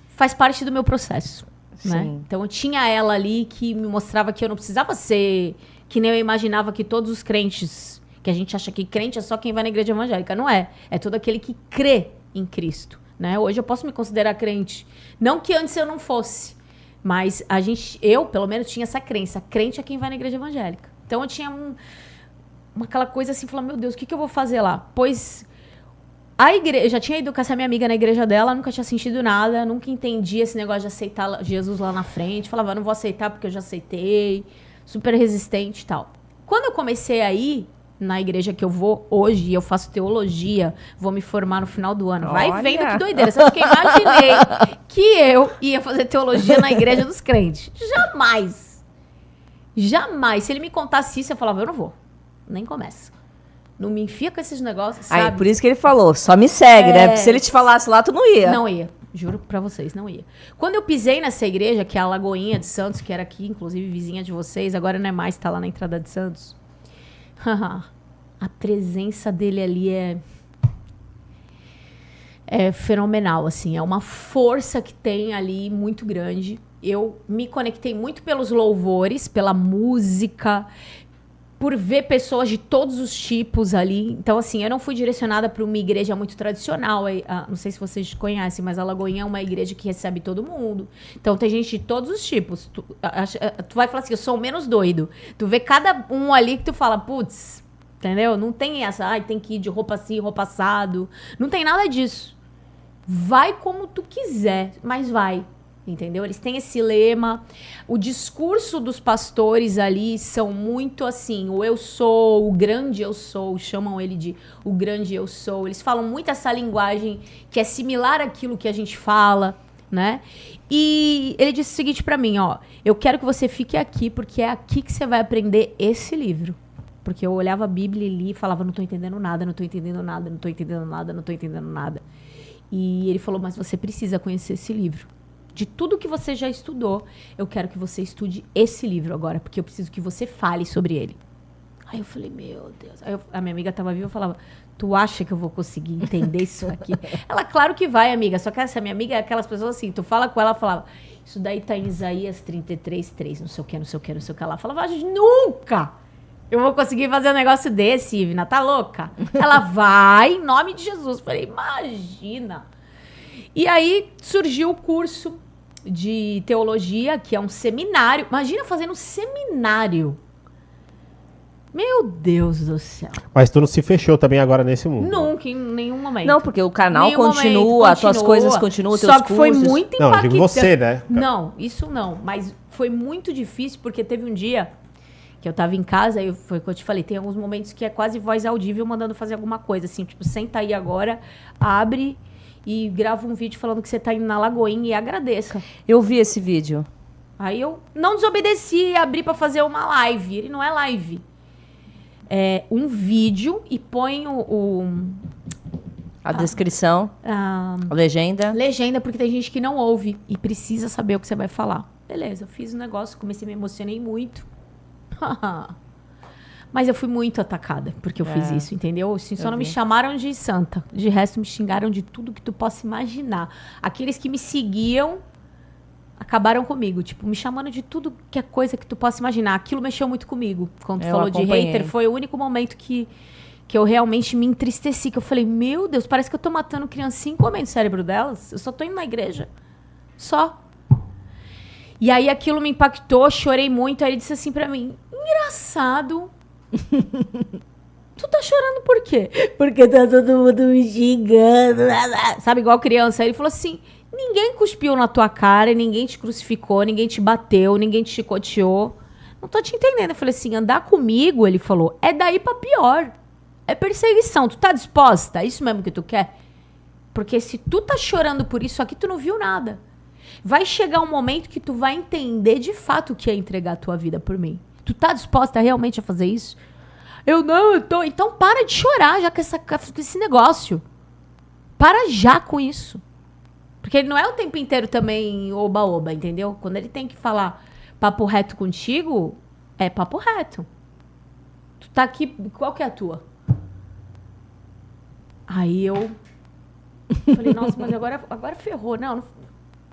faz parte do meu processo, né? Então eu tinha ela ali que me mostrava que eu não precisava ser que nem eu imaginava que todos os crentes, que a gente acha que crente é só quem vai na igreja evangélica. Não é. É todo aquele que crê em Cristo. Né? Hoje eu posso me considerar crente. Não que antes eu não fosse, mas eu, pelo menos, tinha essa crença. Crente é quem vai na igreja evangélica. Então eu tinha aquela coisa assim, falando, meu Deus, o que eu vou fazer lá? Pois a igreja, eu já tinha ido com essa minha amiga na igreja dela, nunca tinha sentido nada, nunca entendi esse negócio de aceitar Jesus lá na frente. Falava, não vou aceitar porque eu já aceitei. Super resistente e tal. Quando eu comecei a ir na igreja que eu vou hoje, eu faço teologia, vou me formar no final do ano. Vai vendo que doideira. Sabe que eu imaginei que eu ia fazer teologia na igreja dos crentes? Jamais. Jamais. Se ele me contasse isso, eu falava, eu não vou. Nem começa. Não me enfia com esses negócios, sabe? Aí, por isso que ele falou, só me segue, né? Porque se ele te falasse lá, tu não ia. Não ia. Juro pra vocês, não ia. Quando eu pisei nessa igreja, que é a Lagoinha de Santos, que era aqui, inclusive, vizinha de vocês, agora não é mais, tá lá na entrada de Santos. A presença dele ali é fenomenal, assim. É uma força que tem ali muito grande. Eu me conectei muito pelos louvores, pela música, por ver pessoas de todos os tipos ali. Então, assim, eu não fui direcionada para uma igreja muito tradicional. Não sei se vocês conhecem, mas a Lagoinha é uma igreja que recebe todo mundo. Então, tem gente de todos os tipos. Tu vai falar assim, eu sou o menos doido. Tu vê cada um ali que tu fala, putz, entendeu? Não tem essa, tem que ir de roupa assim, roupa assado. Não tem nada disso. Vai como tu quiser, mas vai. Entendeu? Eles têm esse lema. O discurso dos pastores ali são muito assim, o eu sou, o grande eu sou, chamam ele de o grande eu sou. Eles falam muito essa linguagem que é similar àquilo que a gente fala, né? E ele disse o seguinte pra mim, ó, eu quero que você fique aqui porque é aqui que você vai aprender esse livro. Porque eu olhava a Bíblia e li e falava, não tô entendendo nada, não tô entendendo nada, não tô entendendo nada, não tô entendendo nada. E ele falou, mas você precisa conhecer esse livro. De tudo que você já estudou, eu quero que você estude esse livro agora, porque eu preciso que você fale sobre ele. Aí eu falei, meu Deus. Aí a minha amiga estava viva e falava, tu acha que eu vou conseguir entender isso aqui? Ela, claro que vai, amiga. Só que essa minha amiga é aquelas pessoas assim, tu fala com ela, ela falava, isso daí tá em Isaías 33:3, não sei o que, não sei o que, não sei o que. Ela falava, nunca eu vou conseguir fazer um negócio desse, Ivna, tá louca? Ela vai, em nome de Jesus. Eu falei, imagina. E aí surgiu o curso de teologia, que é um seminário. Imagina fazendo um seminário. Meu Deus do céu. Mas tu não se fechou também agora nesse mundo? Nunca, em nenhum momento. Não, porque o canal continua, as tuas coisas continuam, teus cursos. Só que foi muito impactante. Não, eu digo você, né? Não, isso não. Mas foi muito difícil, porque teve um dia que eu tava em casa, e foi o que eu te falei, tem alguns momentos que é quase voz audível mandando fazer alguma coisa, assim, tipo, senta aí agora, abre e grava um vídeo falando que você tá indo na Lagoinha e agradeça. Eu vi esse vídeo. Aí eu não desobedeci e abri pra fazer uma live. Ele não é live. É um vídeo e põe a descrição, a legenda. Legenda, porque tem gente que não ouve e precisa saber o que você vai falar. Beleza, eu fiz um negócio, comecei a me emocionei muito. Mas eu fui muito atacada porque eu fiz isso, entendeu? Assim, só não me chamaram de santa. De resto, me xingaram de tudo que tu possa imaginar. Aqueles que me seguiam acabaram comigo. Tipo, me chamando de tudo que é coisa que tu possa imaginar. Aquilo mexeu muito comigo. Quando tu falou de hater, foi o único momento que eu realmente me entristeci. Que eu falei, meu Deus, parece que eu tô matando criancinha e comendo o cérebro delas. Eu só tô indo na igreja. Só. E aí aquilo me impactou, chorei muito. Aí ele disse assim pra mim, engraçado. Tu tá chorando por quê? Porque tá todo mundo me xingando. Sabe, igual criança. Aí ele falou assim, ninguém cuspiu na tua cara, ninguém te crucificou, ninguém te bateu, ninguém te chicoteou. Não tô te entendendo. Eu falei assim, andar comigo, ele falou, é daí pra pior. É perseguição. Tu tá disposta? É isso mesmo que tu quer? Porque se tu tá chorando por isso aqui, tu não viu nada. Vai chegar um momento que tu vai entender de fato o que é entregar a tua vida por mim. Tu tá disposta realmente a fazer isso? Eu tô. Então para de chorar já com esse negócio. Para já com isso. Porque ele não é o tempo inteiro também oba-oba, entendeu? Quando ele tem que falar papo reto contigo, é papo reto. Tu tá aqui, qual que é a tua? Aí eu falei, nossa, mas agora ferrou. Não,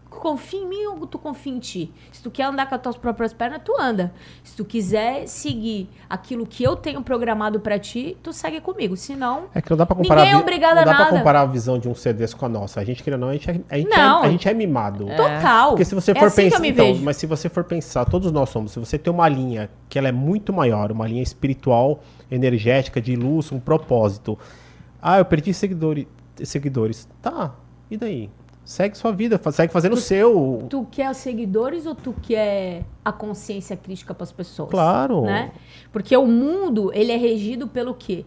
confia em mim ou tu confia em ti? Se tu quer andar com as tuas próprias pernas, tu anda. Se tu quiser seguir aquilo que eu tenho programado pra ti, tu segue comigo. Senão, É que não dá pra comparar, ninguém é obrigado a não dá pra nada. comparar a visão de um ser desse com a nossa. A gente, querendo ou não, Não. a gente é mimado. Total. Porque se você É for assim que pensar, eu me então, vejo. mas se você for pensar, todos nós somos, se você tem uma linha que ela é muito maior, uma linha espiritual, energética, de luz, um propósito. Ah, eu perdi seguidores. Tá, e daí? Segue sua vida, segue fazendo o seu. Tu quer os seguidores ou tu quer a consciência crítica para as pessoas? Claro. Né? Porque o mundo, ele é regido pelo quê?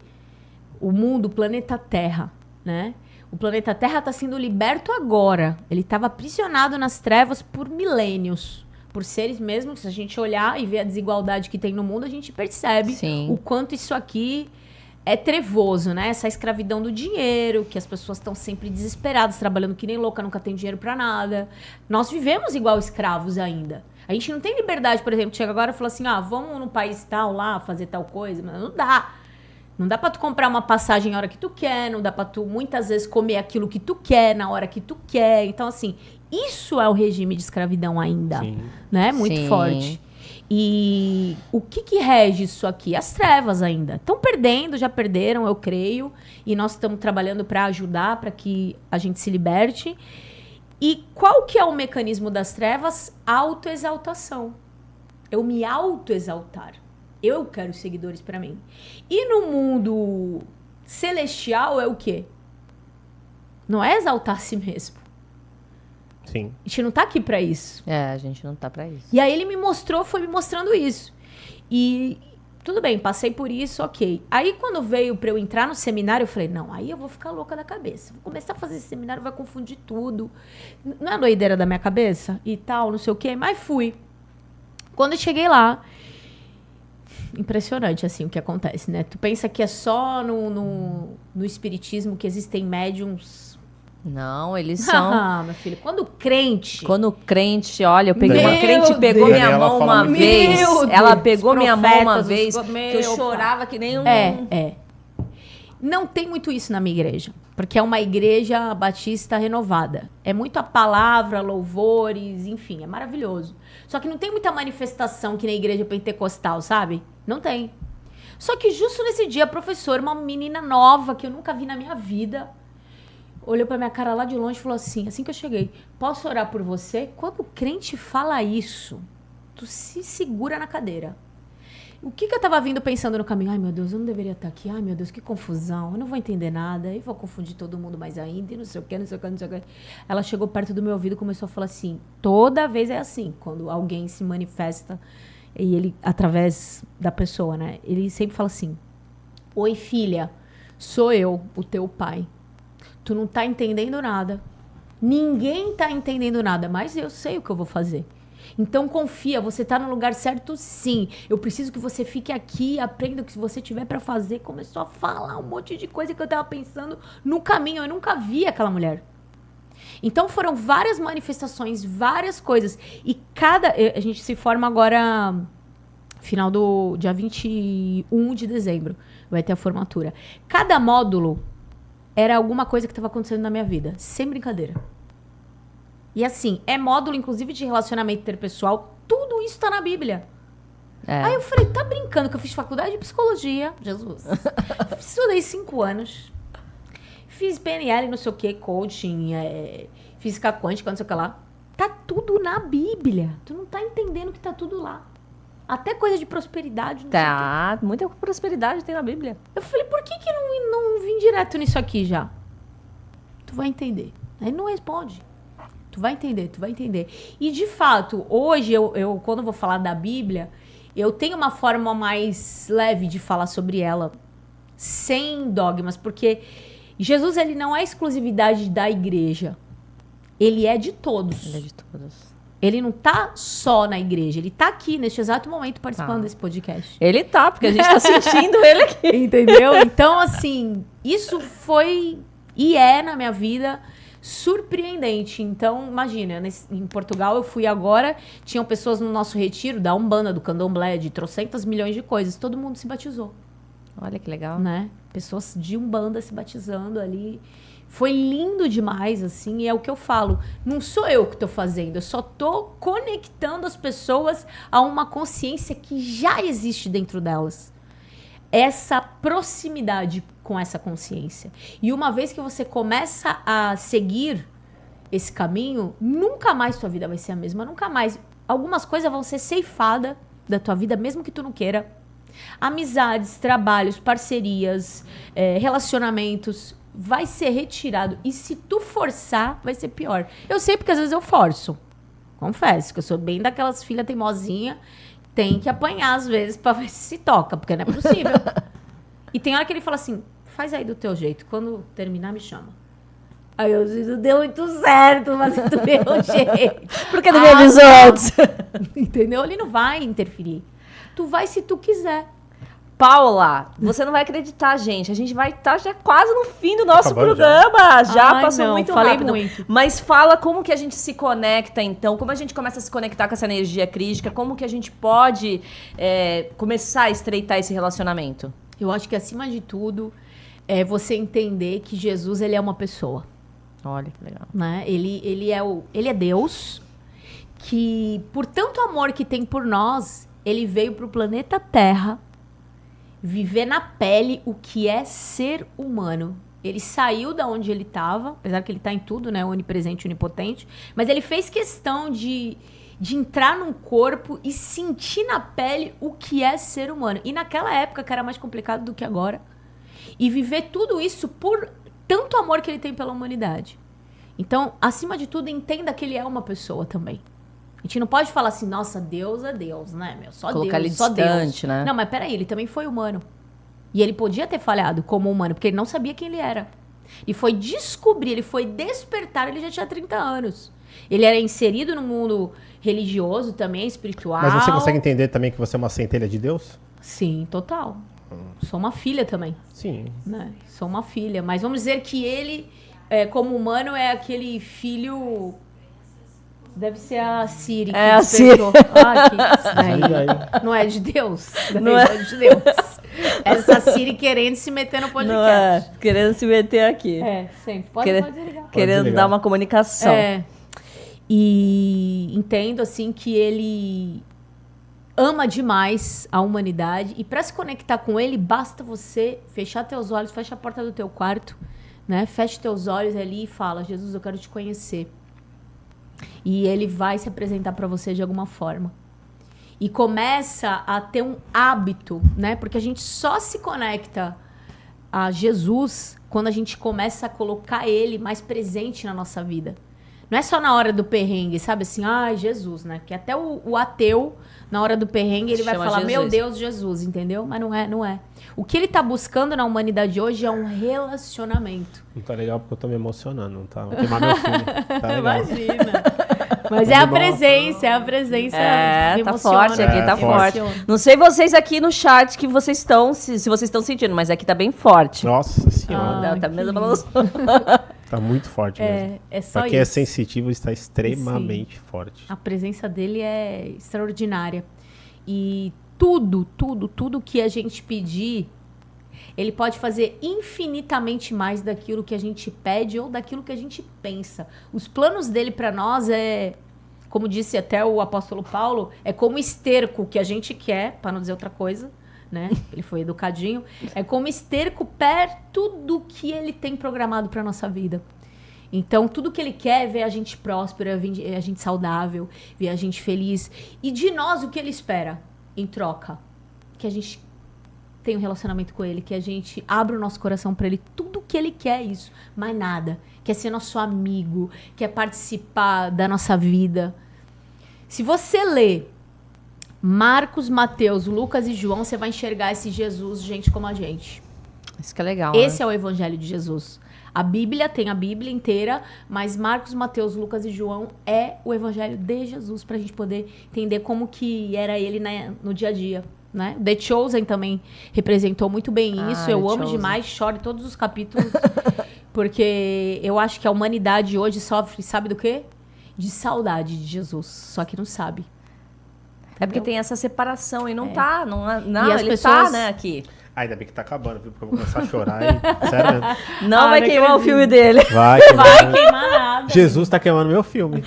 O mundo, o planeta Terra, né? O planeta Terra está sendo liberto agora. Ele estava aprisionado nas trevas por milênios. Por seres mesmo, se a gente olhar e ver a desigualdade que tem no mundo, a gente percebe Sim. o quanto isso aqui é trevoso, né? Essa escravidão do dinheiro, que as pessoas estão sempre desesperadas, trabalhando que nem louca, nunca tem dinheiro pra nada. Nós vivemos igual escravos ainda. A gente não tem liberdade, por exemplo, chega agora e fala assim, vamos no país tal lá, fazer tal coisa. Mas não dá. Não dá pra tu comprar uma passagem na hora que tu quer, não dá pra tu, muitas vezes, comer aquilo que tu quer, na hora que tu quer. Então, assim, isso é o regime de escravidão ainda, Sim. né? Muito Sim. forte. E o que rege isso aqui? As trevas ainda. Estão perdendo, já perderam, eu creio. E nós estamos trabalhando para ajudar, para que a gente se liberte. E qual que é o mecanismo das trevas? Autoexaltação. Eu me autoexaltar. Eu quero seguidores para mim. E no mundo celestial é o quê? Não é exaltar a si mesmo. Sim. A gente não tá aqui para isso. A gente não tá pra isso. E aí ele foi me mostrando isso. E tudo bem, passei por isso, ok. Aí quando veio pra eu entrar no seminário, eu falei, não, aí eu vou ficar louca da cabeça. Vou começar a fazer esse seminário, vai confundir tudo. Não é doideira da minha cabeça e tal, não sei o quê. Mas fui. Quando eu cheguei lá, impressionante, assim, o que acontece, né? Tu pensa que é só no espiritismo que existem médiums. Não, eles são... Meu filho, quando o crente... Quando o crente, olha, eu peguei Meu uma crente, pegou Deus. minha Daniela mão fala uma muito vez. Meu Deus. Ela pegou Os minha mão uma profetas, vez, os- que eu meu chorava que nem um... Não tem muito isso na minha igreja, porque é uma igreja batista renovada. É muito a palavra, louvores, enfim, é maravilhoso. Só que não tem muita manifestação que na igreja pentecostal, sabe? Não tem. Só que justo nesse dia, a professora, uma menina nova que eu nunca vi na minha vida, olhou pra minha cara lá de longe e falou assim que eu cheguei, posso orar por você? Quando o crente fala isso, tu se segura na cadeira. O que eu tava vindo pensando no caminho? Ai, meu Deus, eu não deveria estar aqui. Ai, meu Deus, que confusão. Eu não vou entender nada. Eu vou confundir todo mundo mais ainda. E não sei o que, não sei o que, não sei o que. Ela chegou perto do meu ouvido e começou a falar assim. Toda vez é assim. Quando alguém se manifesta, e ele, através da pessoa, né? Ele sempre fala assim. Oi, filha. Sou eu, o teu pai. Tu não tá entendendo nada. Ninguém tá entendendo nada. Mas eu sei o que eu vou fazer. Então confia, você tá no lugar certo sim. Eu preciso que você fique aqui, aprenda o que você tiver pra fazer. Começou a falar um monte de coisa que eu tava pensando no caminho. Eu nunca vi aquela mulher. Então foram várias manifestações, várias coisas. E a gente se forma agora, final do dia 21 de dezembro, vai ter a formatura. Cada módulo era alguma coisa que estava acontecendo na minha vida, sem brincadeira. E assim, é módulo, inclusive, de relacionamento interpessoal. Tudo isso tá na Bíblia. Aí eu falei, tá brincando que eu fiz faculdade de psicologia. Jesus. Estudei 5 anos. Fiz PNL, não sei o que, coaching, física quântica, não sei o que lá. Tá tudo na Bíblia. Tu não tá entendendo que tá tudo lá. Até coisa de prosperidade. Não sei o quê. Muita prosperidade tem na Bíblia. Eu falei, por que não vim direto nisso aqui já? Tu vai entender. Aí não responde. Tu vai entender, tu vai entender. E, de fato, hoje, eu quando vou falar da Bíblia, eu tenho uma forma mais leve de falar sobre ela, sem dogmas, porque Jesus, ele não é exclusividade da igreja. Ele é de todos. Ele é de todos. Ele não tá só na igreja, ele tá aqui, neste exato momento, participando desse podcast. Ele tá, porque a gente tá sentindo ele aqui. Entendeu? Então, assim, isso foi e é na minha vida. surpreendente. Então, imagina, em Portugal eu fui agora, tinham pessoas no nosso retiro da Umbanda, do Candomblé, de trocentas milhões de coisas. Todo mundo se batizou. Olha que legal. Né? Pessoas de Umbanda se batizando ali. Foi lindo demais, assim, e é o que eu falo. Não sou eu que estou fazendo, eu só estou conectando as pessoas a uma consciência que já existe dentro delas. Essa proximidade com essa consciência. E uma vez que você começa a seguir esse caminho, nunca mais tua vida vai ser a mesma, nunca mais. Algumas coisas vão ser ceifadas da tua vida, mesmo que tu não queira. Amizades, trabalhos, parcerias, relacionamentos, vai ser retirado. E se tu forçar, vai ser pior. Eu sei porque às vezes eu forço. Confesso que eu sou bem daquelas filhas teimosinhas. Tem que apanhar às vezes pra ver se toca, porque não é possível. E tem hora que ele fala assim, faz aí do teu jeito. Quando terminar, me chama. Aí eu digo, não deu muito certo, mas do meu jeito. Por que não me avisou antes? Entendeu? Ele não vai interferir. Tu vai se tu quiser. Paula, você não vai acreditar, gente. A gente vai estar já quase no fim do nosso Acabando programa. Já Ai, passou não, muito falei rápido. muito. Mas fala como que a gente se conecta, então. Como a gente começa a se conectar com essa energia crística. Como que a gente pode começar a estreitar esse relacionamento. Eu acho que, acima de tudo, é você entender que Jesus, ele é uma pessoa. Olha que legal. Né? Ele é Deus, que, por tanto amor que tem por nós, ele veio para o planeta Terra viver na pele o que é ser humano. Ele saiu da onde ele estava, apesar que ele está em tudo, né? Onipresente, onipotente. Mas ele fez questão de entrar num corpo e sentir na pele o que é ser humano. E naquela época, que era mais complicado do que agora. E viver tudo isso por tanto amor que ele tem pela humanidade. Então, acima de tudo, entenda que ele é uma pessoa também. A gente não pode falar assim, nossa, Deus é Deus, né, meu? Só Colocar Deus, ele só distante, Deus. né? Não, mas peraí, ele também foi humano. E ele podia ter falhado como humano, porque ele não sabia quem ele era. E foi descobrir, ele foi despertar, ele já tinha 30 anos. Ele era inserido no mundo religioso também, espiritual. Mas você consegue entender também que você é uma centelha de Deus? Sim, total. Sou uma filha também. Sim. Né? Sou uma filha. Mas vamos dizer que ele, como humano, é aquele filho... Deve ser a Siri que a despertou. Ah, Aí. não é de Deus. Não é de Deus. Essa Siri querendo se meter no podcast. Não é, querendo se meter aqui. Sempre. Pode desligar. Querendo desligar. dar uma comunicação. E entendo, assim, que ele ama demais a humanidade. E para se conectar com ele, basta você fechar teus olhos, fecha a porta do teu quarto, né? Fecha teus olhos ali e fala, Jesus, eu quero te conhecer. E ele vai se apresentar para você de alguma forma. E começa a ter um hábito, né? Porque a gente só se conecta a Jesus quando a gente começa a colocar ele mais presente na nossa vida. Não é só na hora do perrengue, sabe assim? Ai, Jesus, né? Porque até o ateu, na hora do perrengue, ele vai falar, meu Deus, Jesus, entendeu? Mas não é. O que ele tá buscando na humanidade hoje é um relacionamento. Não tá legal porque eu tô me emocionando, tá? Vou queimar meu filho. Tá legal. Imagina. Mas é a presença, Tá forte aqui, tá forte. Não sei vocês aqui no chat que vocês estão, se vocês estão sentindo, mas aqui tá bem forte. Nossa senhora. Tá mesmo balançando. Tá muito forte mesmo. É só pra quem isso. é sensitivo, está extremamente forte. A presença dele é extraordinária. E tudo que a gente pedir, ele pode fazer infinitamente mais daquilo que a gente pede ou daquilo que a gente pensa. Os planos dele para nós como disse até o apóstolo Paulo, é como esterco que a gente quer, para não dizer outra coisa, né? Ele foi educadinho. É como esterco perto do que ele tem programado para nossa vida. Então, tudo que ele quer é ver a gente próspera, ver a gente saudável, ver a gente feliz. E de nós, o que ele espera em troca? Que a gente tenha um relacionamento com ele, que a gente abra o nosso coração para ele. Tudo que ele quer é isso, mais nada. Quer ser nosso amigo, quer participar da nossa vida. Se você ler Marcos, Mateus, Lucas e João, você vai enxergar esse Jesus, gente como a gente. Isso que é legal, Esse é o evangelho de Jesus. A Bíblia tem a Bíblia inteira, mas Marcos, Mateus, Lucas e João é o evangelho de Jesus, pra gente poder entender como que era ele no dia a dia, né? The Chosen também representou muito bem isso. Eu amo demais, choro em todos os capítulos. Porque eu acho que a humanidade hoje sofre, sabe do quê? De saudade de Jesus, só que não sabe. É porque tem essa separação e não tá, não, E as ele pessoas- tá, né, aqui. Ainda bem que tá acabando, viu? Porque eu vou começar a chorar e... Sério mesmo. Não vai não queimar o acredito. filme dele. Vai Queimar nada. Jesus tá queimando meu filme.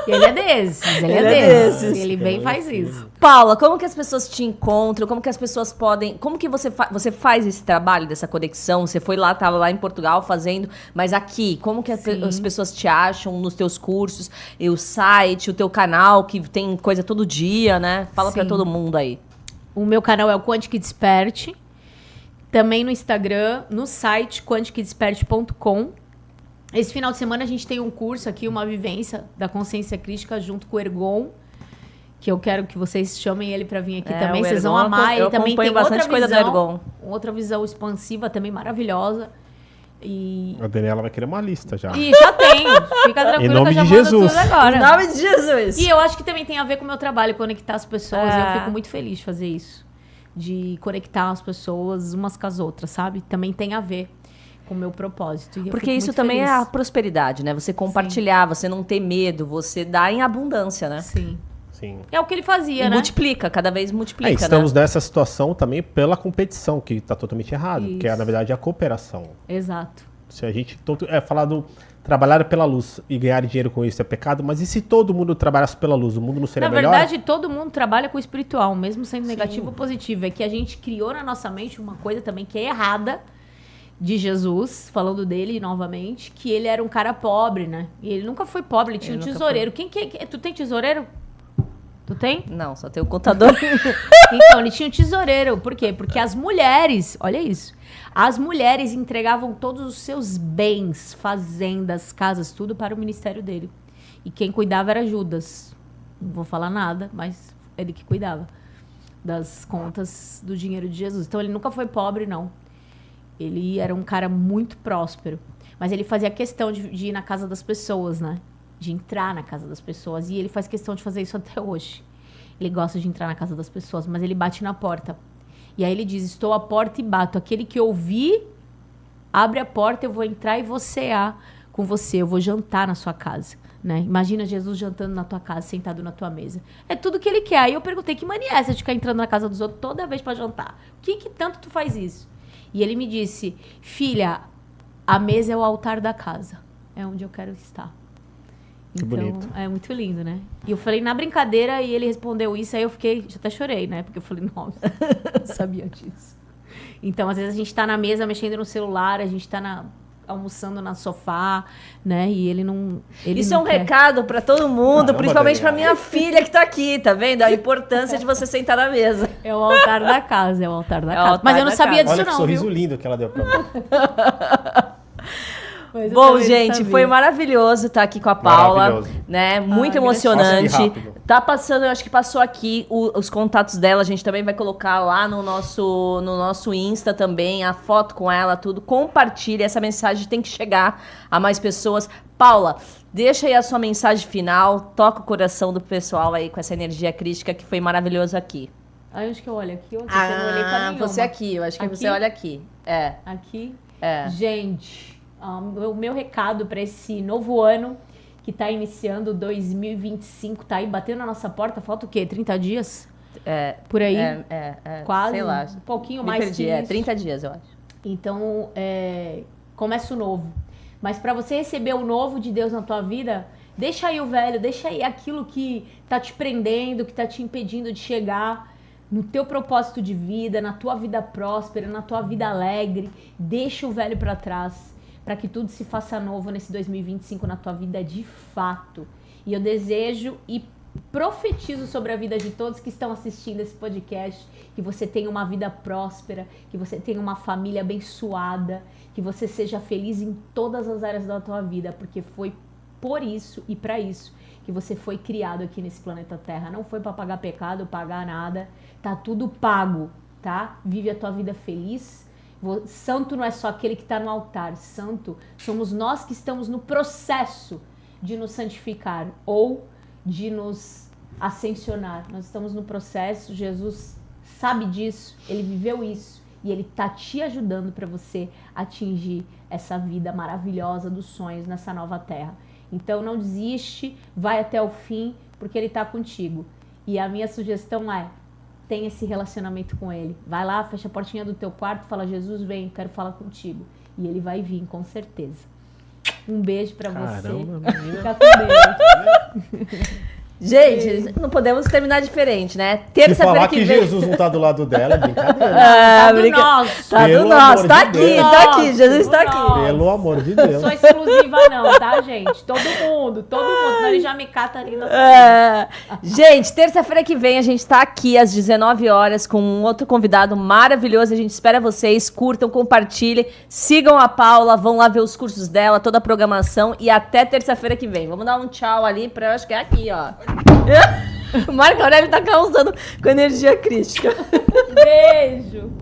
Ele é desses, ele é Ele é desses. desses. Ele bem faz isso. Paula, como que as pessoas te encontram? Como que as pessoas podem... Como que você faz esse trabalho dessa conexão? Você foi lá, estava lá em Portugal fazendo, mas aqui, como que as pessoas te acham nos teus cursos? E o site, o teu canal, que tem coisa todo dia, né? Fala pra Sim. todo mundo aí. O meu canal é o Quantic Desperte. Também no Instagram, no site quanticdesperte.com. Esse final de semana a gente tem um curso aqui, uma vivência da consciência crística junto com o Ergon, que eu quero que vocês chamem ele para vir aqui também. o Vocês vão Ergon, amar. eu Ele também acompanho tem bastante outra coisa do visão, Ergon. outra visão expansiva também maravilhosa. E A Daniela vai querer uma lista já. já tem. Fica tranquilo Em nome que eu já de mando Jesus. tudo agora. Em nome de Jesus! E eu acho que também tem a ver com o meu trabalho, conectar as pessoas. É. Eu fico muito feliz de fazer isso. De conectar as pessoas umas com as outras, sabe? Também tem a ver com o meu propósito. E eu Porque fico isso muito também feliz. é a prosperidade, né? Você compartilhar, você não ter medo, você dá em abundância, né? Sim. Sim. É o que ele fazia, E né? multiplica, cada vez multiplica, Estamos né? nessa situação também pela competição, que tá totalmente errado. Isso. Que é, na verdade, a cooperação. Exato. Se a gente falar do trabalhar pela luz e ganhar dinheiro com isso é pecado, mas e se todo mundo trabalhasse pela luz, o mundo não seria Na melhor? verdade, todo mundo trabalha com o espiritual, mesmo sendo negativo ou positivo. É que a gente criou na nossa mente uma coisa também que é errada de Jesus, falando dele novamente, que ele era um cara pobre, né? E ele nunca foi pobre, ele tinha um nunca tesoureiro. Quem que é? Tu tem tesoureiro? Tu tem? Não, só tem o contador. Então, ele tinha um tesoureiro. Por quê? Porque as mulheres, olha isso, as mulheres entregavam todos os seus bens, fazendas, casas, tudo para o ministério dele. E quem cuidava era Judas. Não vou falar nada, mas ele que cuidava das contas do dinheiro de Jesus. Então, ele nunca foi pobre, não. Ele era um cara muito próspero. Mas ele fazia questão de ir na casa das pessoas, né? De entrar na casa das pessoas. E ele faz questão de fazer isso até hoje. Ele gosta de entrar na casa das pessoas, mas ele bate na porta. E aí ele diz, estou à porta e bato. Aquele que ouvir, abre a porta, eu vou entrar e vou cear com você. Eu vou jantar na sua casa. Né? Imagina Jesus jantando na tua casa, sentado na tua mesa. É tudo que ele quer. Aí eu perguntei, que mania é essa de ficar entrando na casa dos outros toda vez para jantar? O que tanto tu faz isso? E ele me disse, filha, a mesa é o altar da casa. É onde eu quero estar. Que Então, bonito. é muito lindo, né? E eu falei na brincadeira e ele respondeu isso, aí eu fiquei, até chorei, né? Porque eu falei, nossa, não sabia disso. Então, às vezes a gente tá na mesa mexendo no celular, a gente tá almoçando no sofá, né? E ele não. Ele Isso não é um quer. recado pra todo mundo, Caramba, principalmente pra Daniela. minha filha que tá aqui, tá vendo? A importância de você sentar na mesa. É o altar da casa, é o altar da É o casa. altar Mas eu não da sabia casa. disso, Olha que não. sorriso Viu? lindo que ela deu pra mim. Mas eu Bom, também não gente, sabia. foi maravilhoso estar aqui com a Paula, Maravilhoso. né? Muito gratidão. emocionante. Passa aqui rápido. Tá passando, eu acho que passou aqui os contatos dela, a gente também vai colocar lá no nosso Insta também, a foto com ela, tudo. Compartilhe, essa mensagem tem que chegar a mais pessoas. Paula, deixa aí a sua mensagem final, toca o coração do pessoal aí com essa energia crística que foi maravilhoso aqui. Aí onde que eu olho? Aqui ou aqui? Eu não olhei pra nenhuma. você aqui, eu acho que Aqui? você olha aqui. É. Aqui. É. Gente, o meu recado para esse novo ano que tá iniciando, 2025, tá aí batendo na nossa porta, falta o quê? 30 dias? É, Por aí? Quase, sei lá. um pouquinho Me mais perdi, que é isso. 30 dias, eu acho. Então, começa o novo. Mas para você receber o novo de Deus na tua vida, deixa aí o velho, deixa aí aquilo que tá te prendendo, que tá te impedindo de chegar no teu propósito de vida, na tua vida próspera, na tua vida alegre. Deixa o velho para trás, para que tudo se faça novo nesse 2025 na tua vida de fato. E eu desejo e profetizo sobre a vida de todos que estão assistindo esse podcast, que você tenha uma vida próspera, que você tenha uma família abençoada, que você seja feliz em todas as áreas da tua vida, porque foi por isso e para isso que você foi criado aqui nesse planeta Terra. Não foi para pagar pecado, pagar nada, tá tudo pago, tá? Vive a tua vida feliz. Santo não é só aquele que está no altar, santo somos nós que estamos no processo de nos santificar ou de nos ascensionar. Nós estamos no processo, Jesus sabe disso, ele viveu isso E ele tá te ajudando para você atingir essa vida maravilhosa dos sonhos nessa nova terra. Então não desiste, vai até o fim, porque ele tá contigo. E a minha sugestão é, tem esse relacionamento com ele. Vai lá, fecha a portinha do teu quarto, fala, Jesus, vem, quero falar contigo. E ele vai vir, com certeza. Um beijo pra você. Fica com Deus. Gente, não podemos terminar diferente, né? Se falar que Jesus não tá do lado dela, é brincadeira. Tá do nosso. Tá do Pelo nosso. amor Tá de aqui, Deus. tá aqui. Jesus tá aqui. Nossa. Pelo amor de Não Deus. sou exclusiva não, tá, gente? Todo mundo. Senão ele já me cata ali na Gente, terça-feira que vem a gente tá aqui às 19 horas com um outro convidado maravilhoso. A gente espera vocês. Curtam, compartilhem, sigam a Paula, vão lá ver os cursos dela, toda a programação e até terça-feira que vem. Vamos dar um tchau ali pra, eu acho que é aqui, ó. O Marco Aurélio tá causando com energia crística. Beijo.